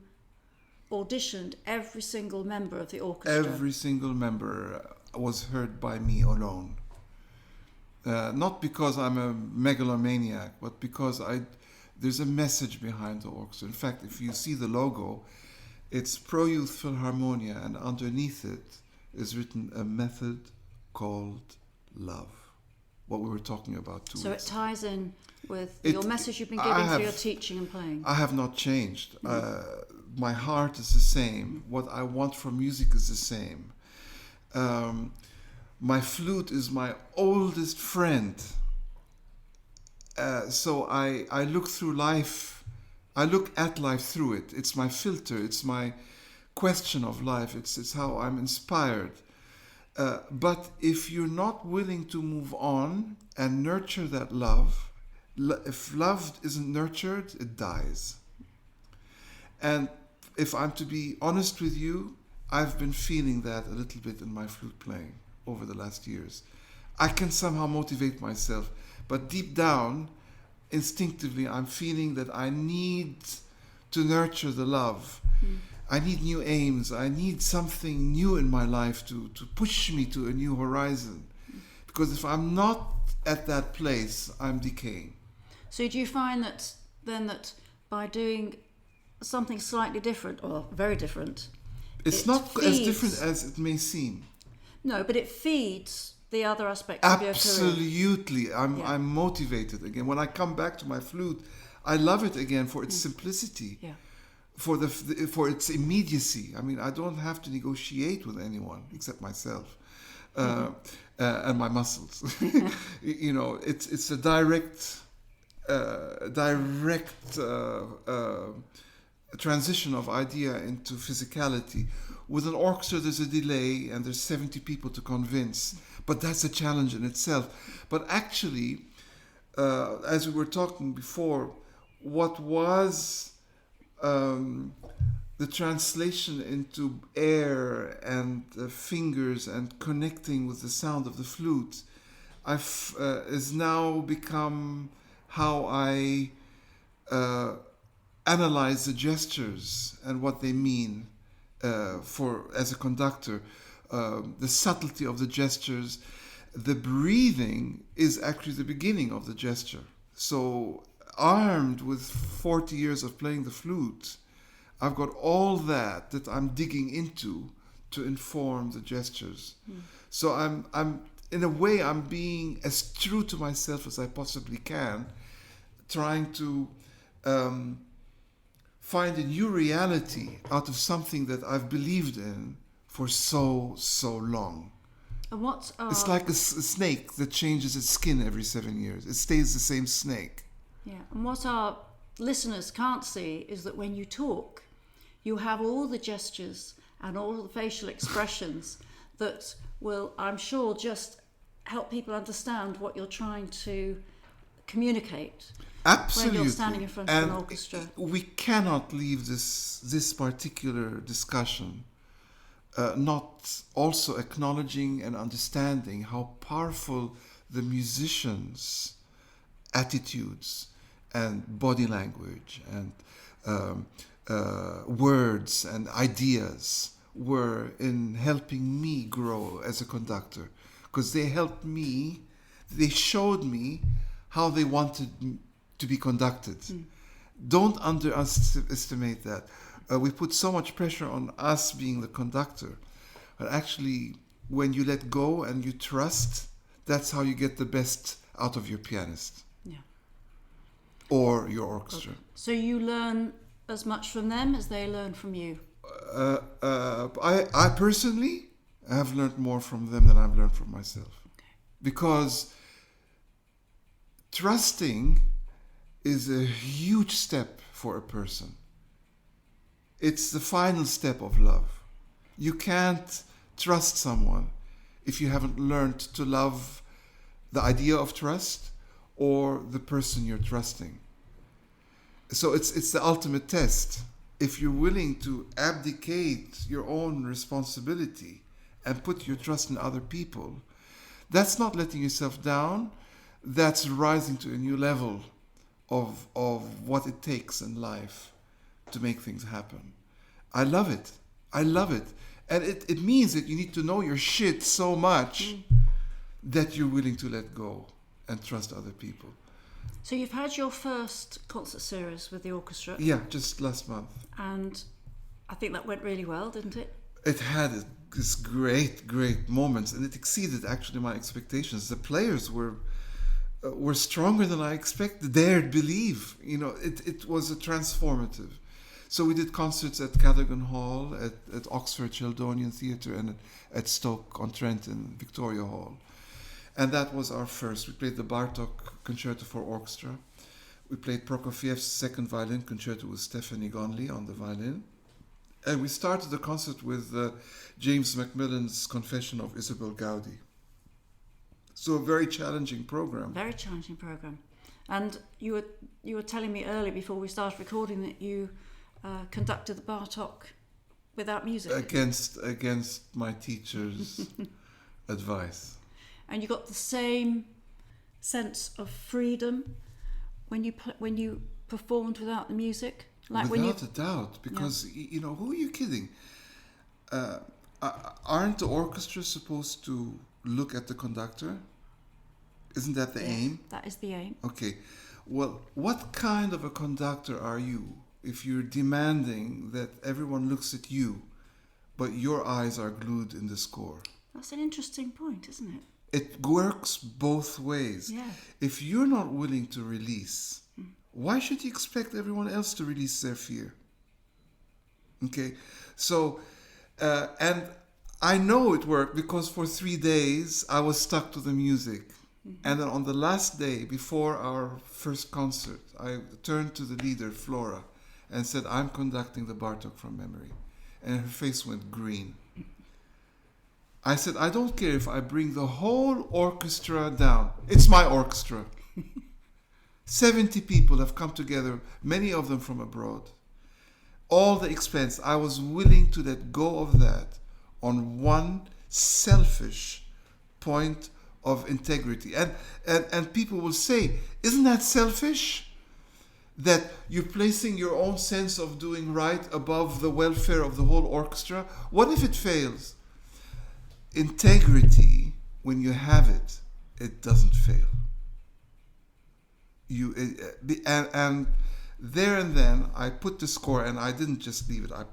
auditioned every single member of the orchestra. Every single member was heard by me alone. Not because I'm a megalomaniac, but because there's a message behind the orchestra. In fact, if you see the logo, it's Pro Youth Philharmonia, and underneath it is written a method called love. What we were talking about 2 weeks ago. So it ties in with your message you've been giving through your teaching and playing. I have not changed. My heart is the same. What I want from music is the same. My flute is my oldest friend. So I look through life. I look at life through it. It's my filter. It's my question of life. It's how I'm inspired. But if you're not willing to move on and nurture that love, if love isn't nurtured, it dies. And if I'm to be honest with you, I've been feeling that a little bit in my flute playing over the last years. I can somehow motivate myself, but deep down, instinctively, I'm feeling that I need to nurture the love. I need new aims. I need something new in my life to push me to a new horizon. Because if I'm not at that place, I'm decaying. So do you find that by doing something slightly different, or very different, it's not as different as it may seem. No, but it feeds the other aspects of your career. Absolutely. I'm motivated again. When I come back to my flute, I love it again for its simplicity, for its immediacy. I mean, I don't have to negotiate with anyone except myself and my muscles. You know, it's a direct transition of idea into physicality. With an orchestra, there's a delay and there's 70 people to convince, but that's a challenge in itself. But actually, as we were talking before, what was the translation into air and fingers and connecting with the sound of the flute is now become how I analyze the gestures and what they mean as a conductor. The subtlety of the gestures. The breathing is actually the beginning of the gesture. So armed with 40 years of playing the flute, I've got all that I'm digging into to inform the gestures. So I'm in a way, I'm being as true to myself as I possibly can, trying to find a new reality out of something that I've believed in for so long. And it's like a snake that changes its skin every 7 years. It stays the same snake. Yeah, and what our listeners can't see is that when you talk, you have all the gestures and all the facial expressions that will, I'm sure, just help people understand what you're trying to communicate. Absolutely. When you're standing in front of an orchestra. We cannot leave this particular discussion not also acknowledging and understanding how powerful the musicians' attitudes and body language and words and ideas were in helping me grow as a conductor, because they helped me, they showed me how they wanted to be conducted. Don't underestimate that. We put so much pressure on us being the conductor, but actually when you let go and you trust, that's how you get the best out of your pianist. Yeah. Or your orchestra. Okay. So you learn as much from them as they learn from you? I personally have learned more from them than I've learned from myself. Okay. Because trusting is a huge step for a person. It's the final step of love. You can't trust someone if you haven't learned to love the idea of trust or the person you're trusting. So it's the ultimate test. If you're willing to abdicate your own responsibility and put your trust in other people, that's not letting yourself down. That's rising to a new level of what it takes in life to make things happen. I love it. And it means that you need to know your shit so much that you're willing to let go and trust other people. So you've had your first concert series with the orchestra. Yeah, just last month. And I think that went really well, didn't it? It had this great moments, and it exceeded actually my expectations. The players were stronger than I expected. Dared believe, it was a transformative. So we did concerts at Cadogan Hall, at Oxford Sheldonian Theatre, and at Stoke-on-Trent in Victoria Hall. And that was our first. We played the Bartók Concerto for Orchestra. We played Prokofiev's second violin concerto with Stephanie Gonley on the violin. And we started the concert with James Macmillan's Confession of Isabel Gowdy. So a very challenging program. Very challenging program. And you were telling me earlier before we started recording that you conducted the Bartók without music. Against my teacher's advice. And you got the same sense of freedom when you performed without the music? Like without a doubt, because you know, who are you kidding? Aren't the orchestra supposed to look at the conductor? Isn't that the aim? That is the aim. Okay. Well, what kind of a conductor are you if you're demanding that everyone looks at you, but your eyes are glued in the score? That's an interesting point, isn't it? It works both ways. Yeah. If you're not willing to release, why should you expect everyone else to release their fear? Okay. So, and I know it worked because for 3 days I was stuck to the music. And then on the last day, before our first concert, I turned to the leader, Flora, and said, I'm conducting the Bartok from memory. And her face went green. I said, I don't care if I bring the whole orchestra down. It's my orchestra. 70 people have come together, many of them from abroad. All the expense, I was willing to let go of that on one selfish point of integrity. And people will say, isn't that selfish? That you're placing your own sense of doing right above the welfare of the whole orchestra? What if it fails? Integrity, when you have it, it doesn't fail. And there and then I put the score, and I didn't just leave it. I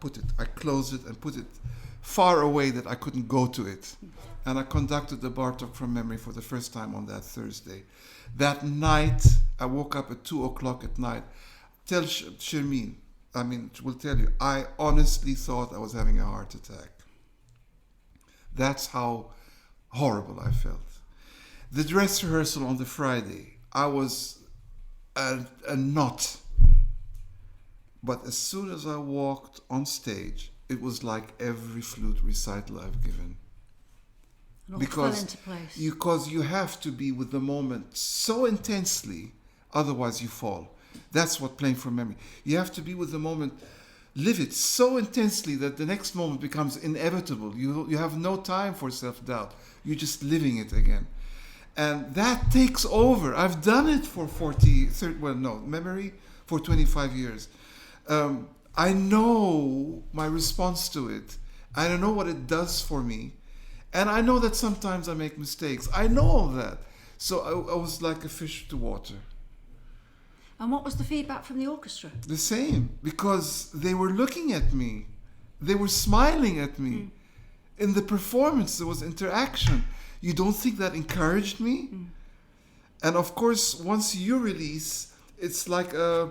closed it and put it far away that I couldn't go to it. And I conducted the Bartok from memory for the first time on that Thursday. That night, I woke up at 2:00 at night. Tell Shermeen, will tell you, I honestly thought I was having a heart attack. That's how horrible I felt. The dress rehearsal on the Friday, I was a knot. But as soon as I walked on stage, it was like every flute recital I've given. It all fell into place. Because you have to be with the moment so intensely, otherwise you fall. That's what playing from memory. You have to be with the moment, live it so intensely that the next moment becomes inevitable. You have no time for self-doubt. You're just living it again. And that takes over. I've done it for memory for 25 years. I know my response to it. I know what it does for me. And I know that sometimes I make mistakes. I know all that. So I was like a fish to water. And what was the feedback from the orchestra? The same, because they were looking at me. They were smiling at me. In the performance, there was interaction. You don't think that encouraged me? And of course, once you release, it's like a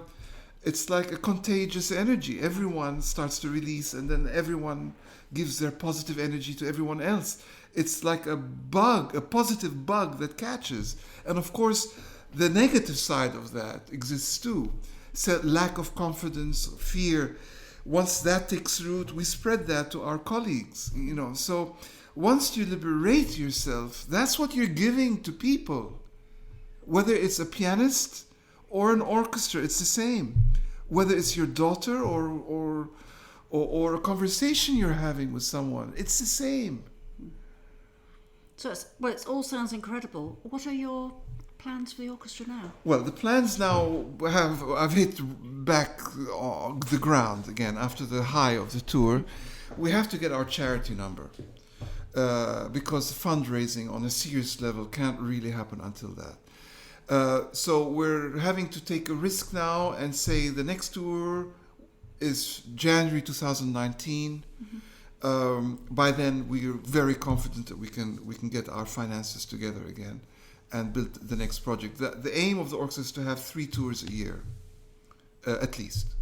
contagious energy. Everyone starts to release, and then everyone gives their positive energy to everyone else. It's like a bug, a positive bug that catches. And of course, the negative side of that exists too. So lack of confidence, fear. Once that takes root, we spread that to our colleagues. So once you liberate yourself, that's what you're giving to people. Whether it's a pianist or an orchestra, it's the same. Whether it's your daughter or a conversation you're having with someone, it's the same. So it all sounds incredible. What are your plans for the orchestra now? Well, the plans now I've hit back the ground again after the high of the tour. We have to get our charity number because fundraising on a serious level can't really happen until that. So we're having to take a risk now and say the next tour is January 2019. By then, we are very confident that we can get our finances together again and build the next project. The aim of the orchestra is to have 3 tours a year, at least.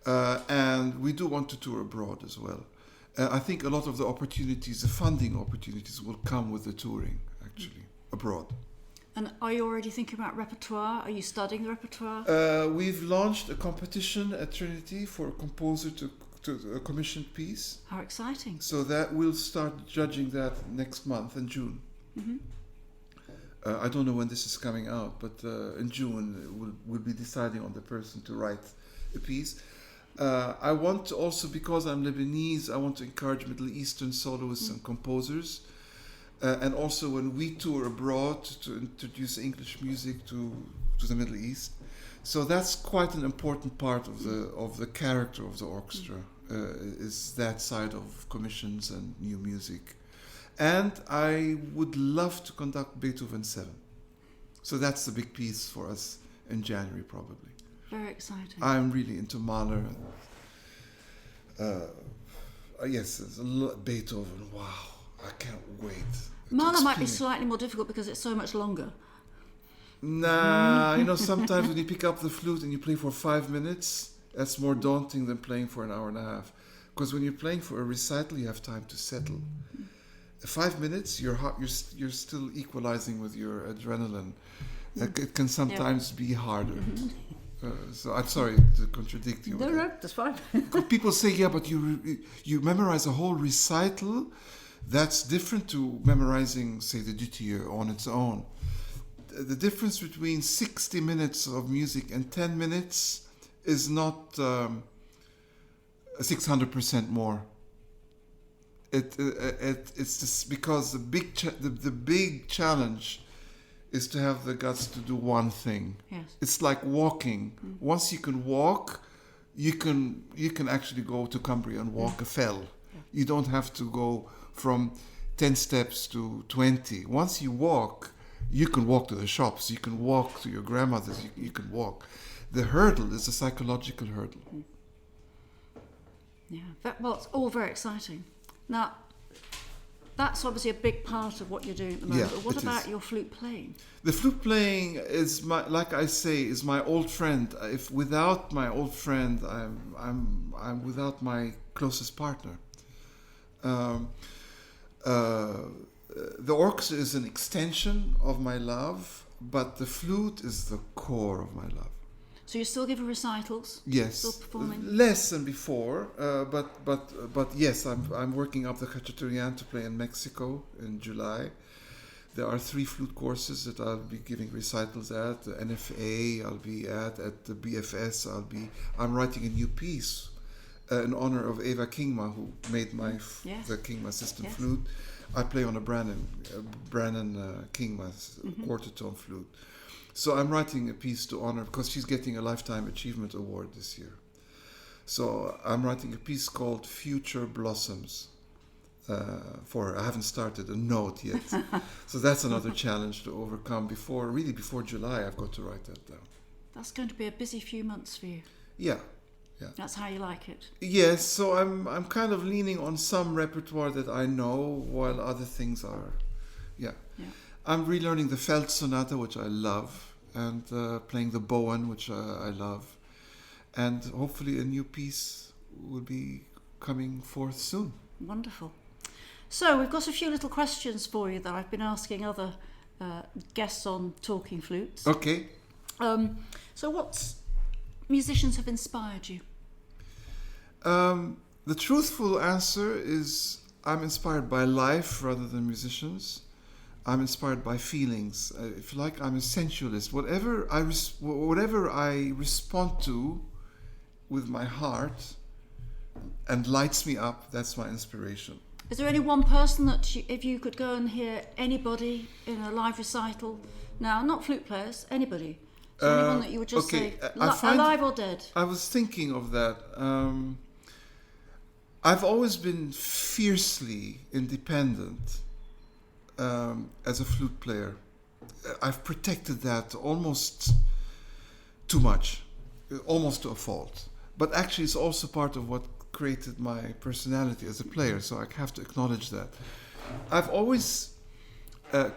And we do want to tour abroad as well. I think a lot of the opportunities, the funding opportunities, will come with the touring, actually, abroad. And are you already thinking about repertoire? Are you studying the repertoire? We've launched a competition at Trinity for a composer to a commissioned piece. How exciting. So that we'll start judging that next month in June. I don't know when this is coming out, but in June we'll be deciding on the person to write the piece. I want to also, because I'm Lebanese, I want to encourage Middle Eastern soloists and composers. And also when we tour abroad to introduce English music to the Middle East. So that's quite an important part of the character of the orchestra, is that side of commissions and new music. And I would love to conduct Beethoven 7. So that's the big piece for us in January, probably. Very exciting. I'm really into Mahler. Yes, there's a lot Beethoven. Wow, I can't wait. Mahler might be slightly more difficult because it's so much longer. Nah, sometimes when you pick up the flute and you play for 5 minutes, that's more daunting than playing for an hour and a half. Because when you're playing for a recital, you have time to settle. 5 minutes, you're still equalizing with your adrenaline. It can sometimes be harder. So I'm sorry to contradict you. No, that's fine. People say, yeah, but you memorize a whole recital. That's different to memorizing, say, the Dutilleux on its own. The difference between 60 minutes of music and 10 minutes is not 600% more. It's just because the big challenge is to have the guts to do one thing. Yes. It's like walking. Once you can walk, you can actually go to Cumbria and walk a fell. Yeah. You don't have to go from 10 steps to 20. Once you walk, you can walk to the shops, you can walk to your grandmother's, you can walk. The hurdle is a psychological hurdle. Yeah, well, it's all very exciting. Now, that's obviously a big part of what you're doing at the moment. Yeah, but what it about is. your flute playing? The flute playing is like I say, is my old friend. If without my old friend, I'm without my closest partner. The orchestra is an extension of my love, but the flute is the core of my love. So you're still giving recitals? Yes, Still performing? less than before, but yes, I'm working up the Khachaturiyam to play in Mexico in July. There are 3 flute courses that I'll be giving recitals at. The NFA I'll be at the BFS I'm writing a new piece in honor of Eva Kingma, who made the Kingma system flute. I play on a Brannan Kingma quarter-tone flute. So I'm writing a piece to honor, because she's getting a Lifetime Achievement Award this year. So I'm writing a piece called Future Blossoms for her. I haven't started a note yet. So that's another challenge to overcome. Before July, I've got to write that down. That's going to be a busy few months for you. Yeah. That's how you like it. Yes, so I'm kind of leaning on some repertoire that I know, while other things are, yeah. I'm relearning the Feld Sonata, which I love, and playing the Bowen, which I love, and hopefully a new piece will be coming forth soon. Wonderful. So we've got a few little questions for you that I've been asking other guests on Talking Flutes. Okay. So what musicians have inspired you? The truthful answer is I'm inspired by life rather than musicians. I'm inspired by feelings. If you like, I'm a sensualist. Whatever I respond to with my heart and lights me up, that's my inspiration. Is there any one person that if you could go and hear anybody in a live recital, now not flute players, anybody, is there anyone that you would just say, alive or dead? I was thinking of that. I've always been fiercely independent as a flute player. I've protected that almost too much, almost to a fault. But actually it's also part of what created my personality as a player, so I have to acknowledge that. I've always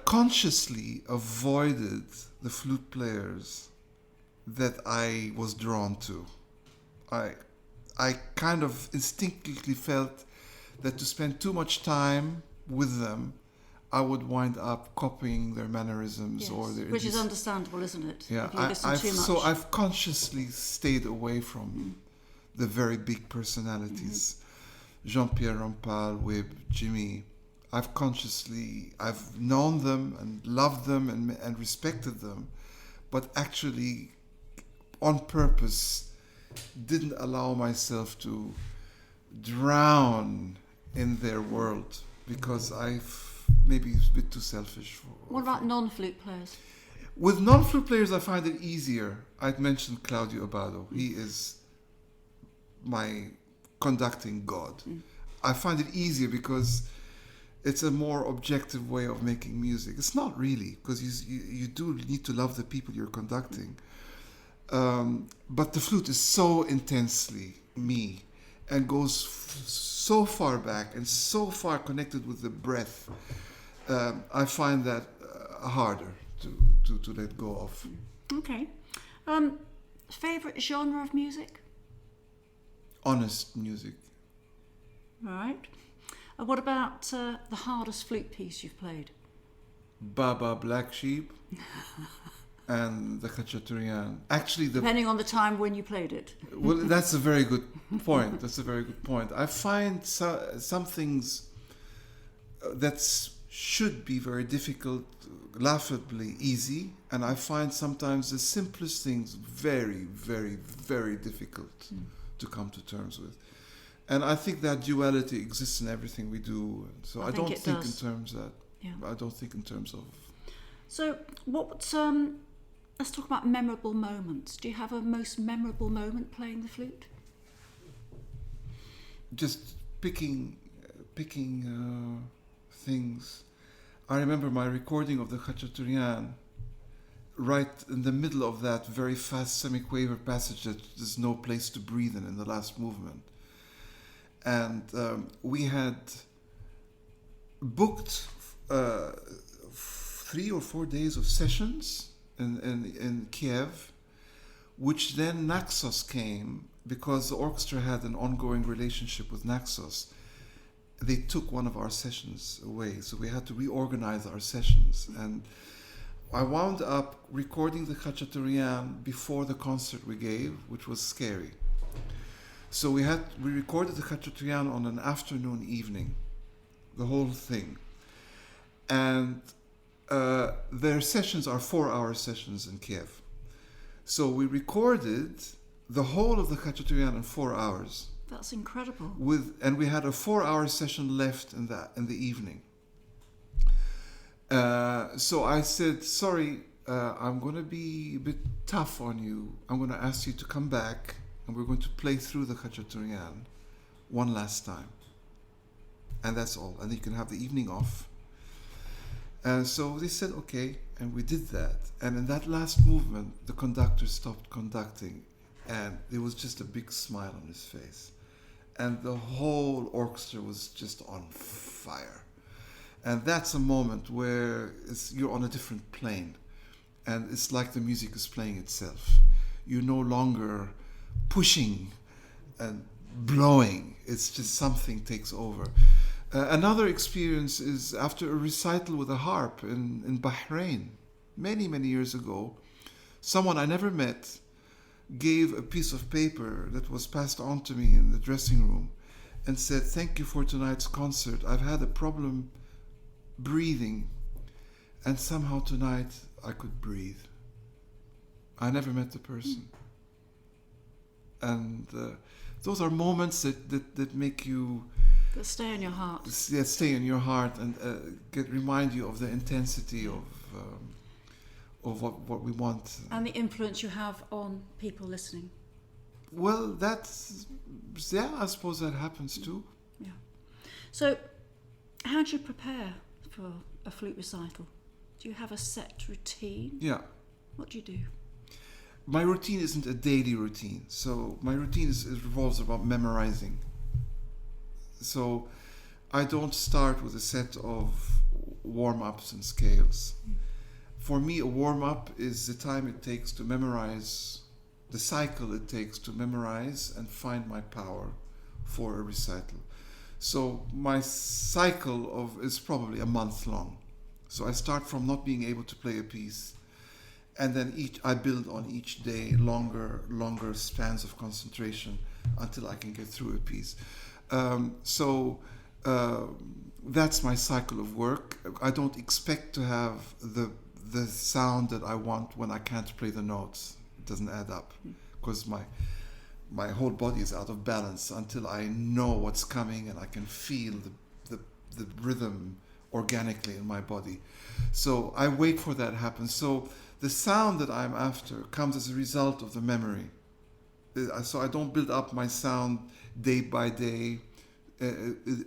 consciously avoided the flute players that I was drawn to. I kind of instinctively felt that to spend too much time with them, I would wind up copying their mannerisms or their... Which is understandable, isn't it? Yeah, if you listen too much. So I've consciously stayed away from the very big personalities. Jean-Pierre Rampal, Webb, Jimmy. I've known them and loved them and respected them, but actually on purpose didn't allow myself to drown in their world, because I've maybe a bit too selfish. What about non-flute players? With non-flute players, I find it easier. I'd mentioned Claudio Abbado. He is my conducting god. I find it easier because it's a more objective way of making music. It's not really, because you do need to love the people you're conducting. But the flute is so intensely me and goes so far back and so far connected with the breath. I find that harder to let go of. Okay. Favorite genre of music? Honest music. All right. What about the hardest flute piece you've played? Baba Black Sheep and the Khachaturiyam. Actually, depending on the time when you played it. Well, that's a very good point. That's a very good point. I find some things that should be very difficult, laughably easy, and I find sometimes the simplest things very, very, very difficult to come to terms with. And I think that duality exists in everything we do. So I don't think in terms that. Yeah. I don't think in terms of. So let's talk about memorable moments. Do you have a most memorable moment playing the flute? Just picking things. I remember my recording of the Khachaturiyam. Right in the middle of that very fast semi-quaver passage that there's no place to breathe in the last movement. And we had booked 3 or 4 days of sessions in Kiev, which then Naxos came, because the orchestra had an ongoing relationship with Naxos. They took one of our sessions away, so we had to reorganize our sessions. And I wound up recording the Khachaturiyam before the concert we gave, which was scary. So we recorded the Khachaturiyam on an afternoon evening, the whole thing. And their sessions are 4-hour sessions in Kiev. So we recorded the whole of the Khachaturiyam in 4 hours. That's incredible. And we had a 4-hour session left in the evening. So I said, sorry, I'm going to be a bit tough on you. I'm going to ask you to come back, and we're going to play through the Khachaturiyam one last time. And that's all. And you can have the evening off. So they said, okay, and we did that. And in that last movement, the conductor stopped conducting, and there was just a big smile on his face. And the whole orchestra was just on fire. And that's a moment where you're on a different plane. And it's like the music is playing itself. You're no longer pushing and blowing. It's just something takes over. Another experience is after a recital with a harp in Bahrain, many, many years ago. Someone I never met gave a piece of paper that was passed on to me in the dressing room and said, "Thank you for tonight's concert. I've had a problem breathing, and somehow tonight I could breathe." I never met the person. And those are moments that make you... that stay in your heart. Yeah, stay in your heart and remind you of the intensity of what we want. And the influence you have on people listening. Well, that's... yeah, I suppose that happens too. Yeah. So, how do you prepare for a flute recital? Do you have a set routine? Yeah. What do you do? My routine isn't a daily routine. So my routine revolves about memorizing. So I don't start with a set of warm-ups and scales. For me, a warm-up is the time it takes to memorize, the cycle it takes to memorize and find my power for a recital. So my cycle is probably a month long. So I start from not being able to play a piece, and then I build on each day longer spans of concentration until I can get through a piece. So that's my cycle of work. I don't expect to have the sound that I want when I can't play the notes. It doesn't add up, because my whole body is out of balance until I know what's coming and I can feel the rhythm organically in my body. So I wait for that to happen. So the sound that I'm after comes as a result of the memory. So I don't build up my sound day by day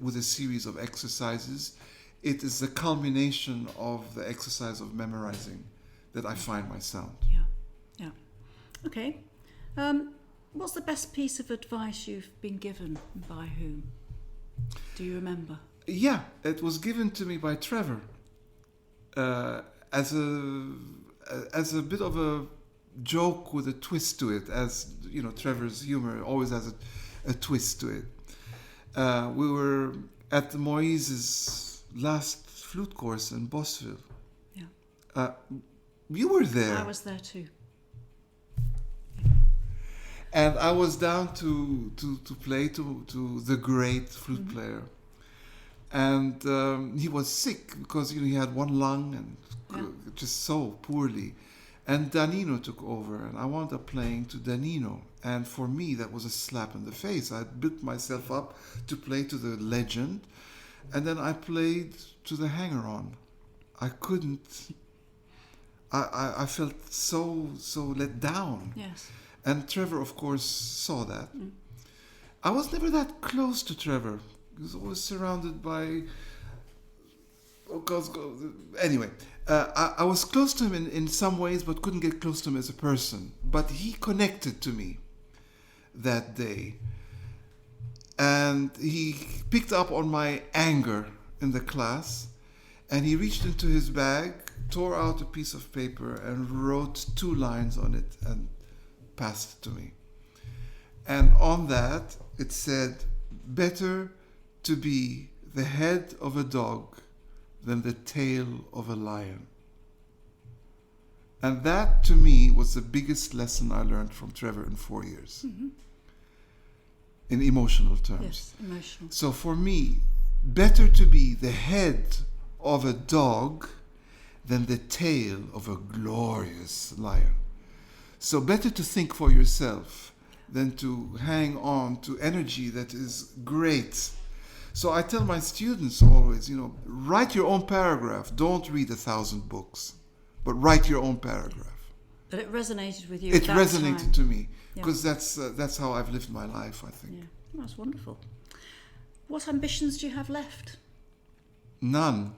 with a series of exercises. It is the culmination of the exercise of memorizing that I find my sound. Yeah. Okay. What's the best piece of advice you've been given, and by whom? Do you remember? Yeah, it was given to me by Trevor as a bit of a joke with a twist to it. As you know, Trevor's humor always has a twist to it. We were at the Moise's last flute course in Bosville. Yeah. You were there. I was there too. And I was down to play to the great flute player. And he was sick because he had one lung and just so poorly. And Danino took over, and I wound up playing to Danino. And for me, that was a slap in the face. I built myself up to play to the legend, and then I played to the hanger-on. I couldn't. I felt so let down. Yes. And Trevor, of course, saw that. I was never that close to Trevor. He was always surrounded by... Oh, God. Anyway, I was close to him in some ways, but couldn't get close to him as a person. But he connected to me that day. And he picked up on my anger in the class. And he reached into his bag, tore out a piece of paper, and wrote 2 lines on it and passed it to me. And on that, it said, "Better to be the head of a dog than the tail of a lion." And that, to me, was the biggest lesson I learned from Trevor in 4 years. In emotional terms. Yes, emotional. So for me, better to be the head of a dog than the tail of a glorious lion. So better to think for yourself than to hang on to energy that is great. So I tell my students always, write your own paragraph. Don't read 1,000 books, but write your own paragraph. But it resonated with you. It at that resonated time. to me because that's how I've lived my life, I think. Yeah, that's wonderful. What ambitions do you have left? None.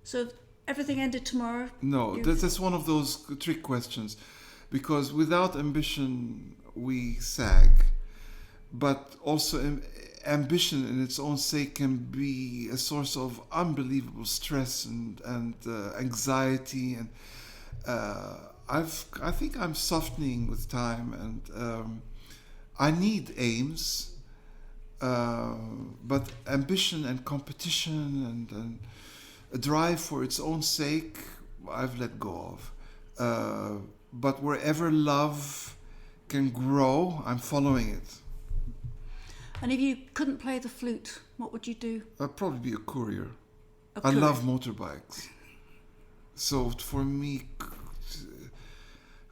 So everything ended tomorrow? No, that's one of those trick questions, because without ambition we sag, but also ambition in its own sake can be a source of unbelievable stress and anxiety, and I think I'm softening with time, and I need aims, but ambition and competition and a drive for its own sake, I've let go of. But wherever love can grow, I'm following it. And if you couldn't play the flute, what would you do? I'd probably be a courier. A I courier. love motorbikes. So for me,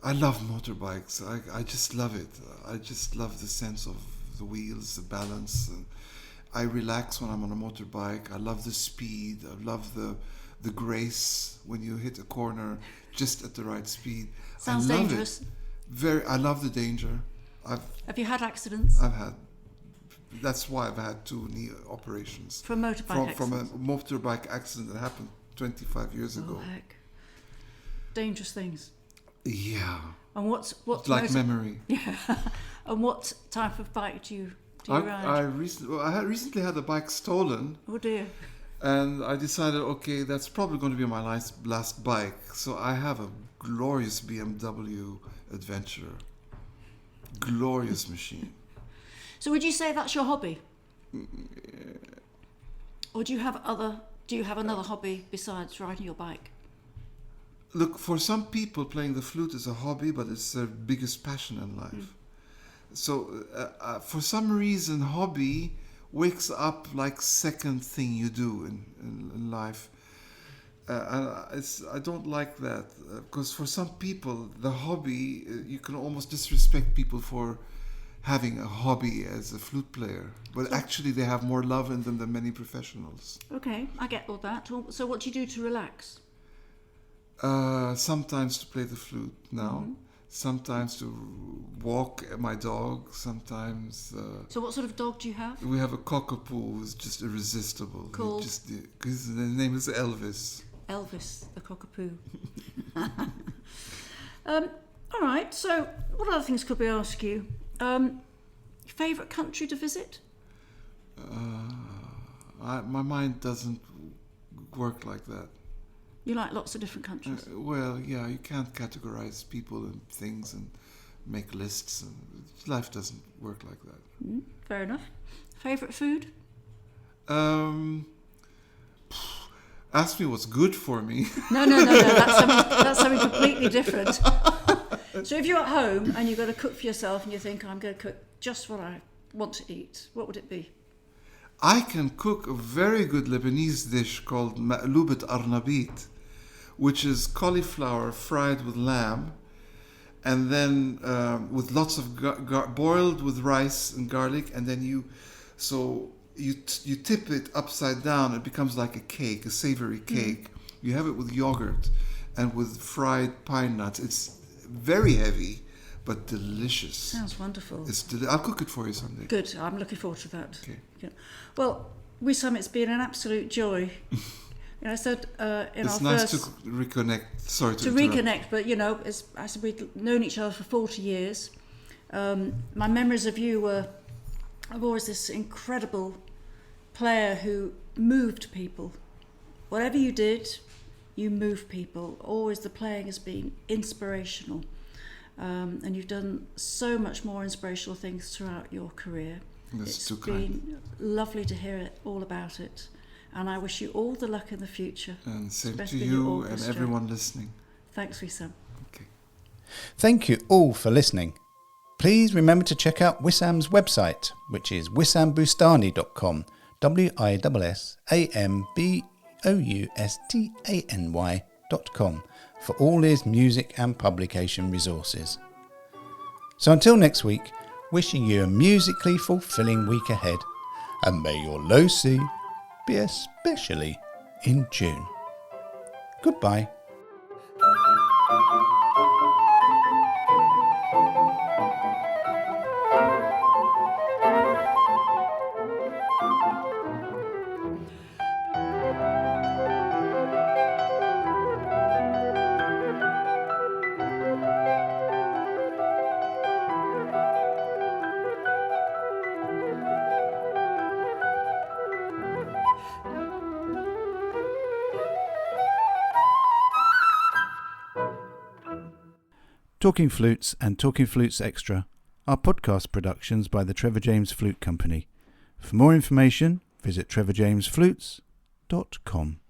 I love motorbikes. I just love it. I just love the sense of the wheels, the balance. I relax when I'm on a motorbike. I love the speed. I love the grace when you hit a corner just at the right speed. Sounds I love dangerous. I love the danger. Have you had accidents? That's why I've had 2 knee operations. From motorbike From a accidents? motorbike accident that happened 25 years ago. Oh, heck. Dangerous things. Yeah. And what Like memory. Yeah. And what type of bike do you ride? I recently had a bike stolen. Oh dear. And I decided, okay, that's probably going to be my last bike. So I have a glorious BMW Adventurer. Glorious machine. So would you say that's your hobby? Or do you have another hobby besides riding your bike? Look, for some people, playing the flute is a hobby, but it's their biggest passion in life. So for some reason, hobby wakes up like second thing you do in life. I don't like that, because for some people, the hobby, you can almost disrespect people for having a hobby as a flute player, but actually they have more love in them than many professionals. Okay, I get all that. So what do you do to relax? Sometimes to play the flute now. Mm-hmm. Sometimes to walk my dog. Sometimes. So what sort of dog do you have? We have a cockapoo who's just irresistible. Called? His name is Elvis. Elvis, the cockapoo. All right, so what other things could we ask you? Favourite country to visit? My mind doesn't work like that. You like lots of different countries? Well, yeah, you can't categorize people and things and make lists. And life doesn't work like that. Fair enough. Favourite food? Ask me what's good for me. No. That's something completely different. So if you're at home and you've got to cook for yourself and you think, I'm going to cook just what I want to eat, what would it be? I can cook a very good Lebanese dish called ma'loubat arnabit, which is cauliflower fried with lamb, and then with lots of boiled with rice and garlic, and then you tip it upside down. It becomes like a cake, a savory cake. You have it with yogurt and with fried pine nuts. It's very heavy, but delicious. Sounds wonderful. I'll cook it for you someday. Good. I'm looking forward to that. Okay. Yeah. Well, Wissam, it's been an absolute joy. I said it's nice to reconnect. Sorry to interrupt. Reconnect, but I said we'd known each other for 40 years. My memories of you were always this incredible player who moved people. Whatever you did, you moved people. Always the playing has been inspirational. And you've done so much more inspirational things throughout your career. It's too been kind. Lovely to hear it all about it. And I wish you all the luck in the future. And same to you and everyone listening. Thanks, Wissam. Okay. Thank you all for listening. Please remember to check out Wissam's website, which is wissamboustany.com, WISSAMBOUSTANY.com, for all his music and publication resources. So until next week, wishing you a musically fulfilling week ahead, and may your low C be especially in tune. Goodbye. Talking Flutes and Talking Flutes Extra are podcast productions by the Trevor James Flute Company. For more information, visit trevorjamesflutes.com.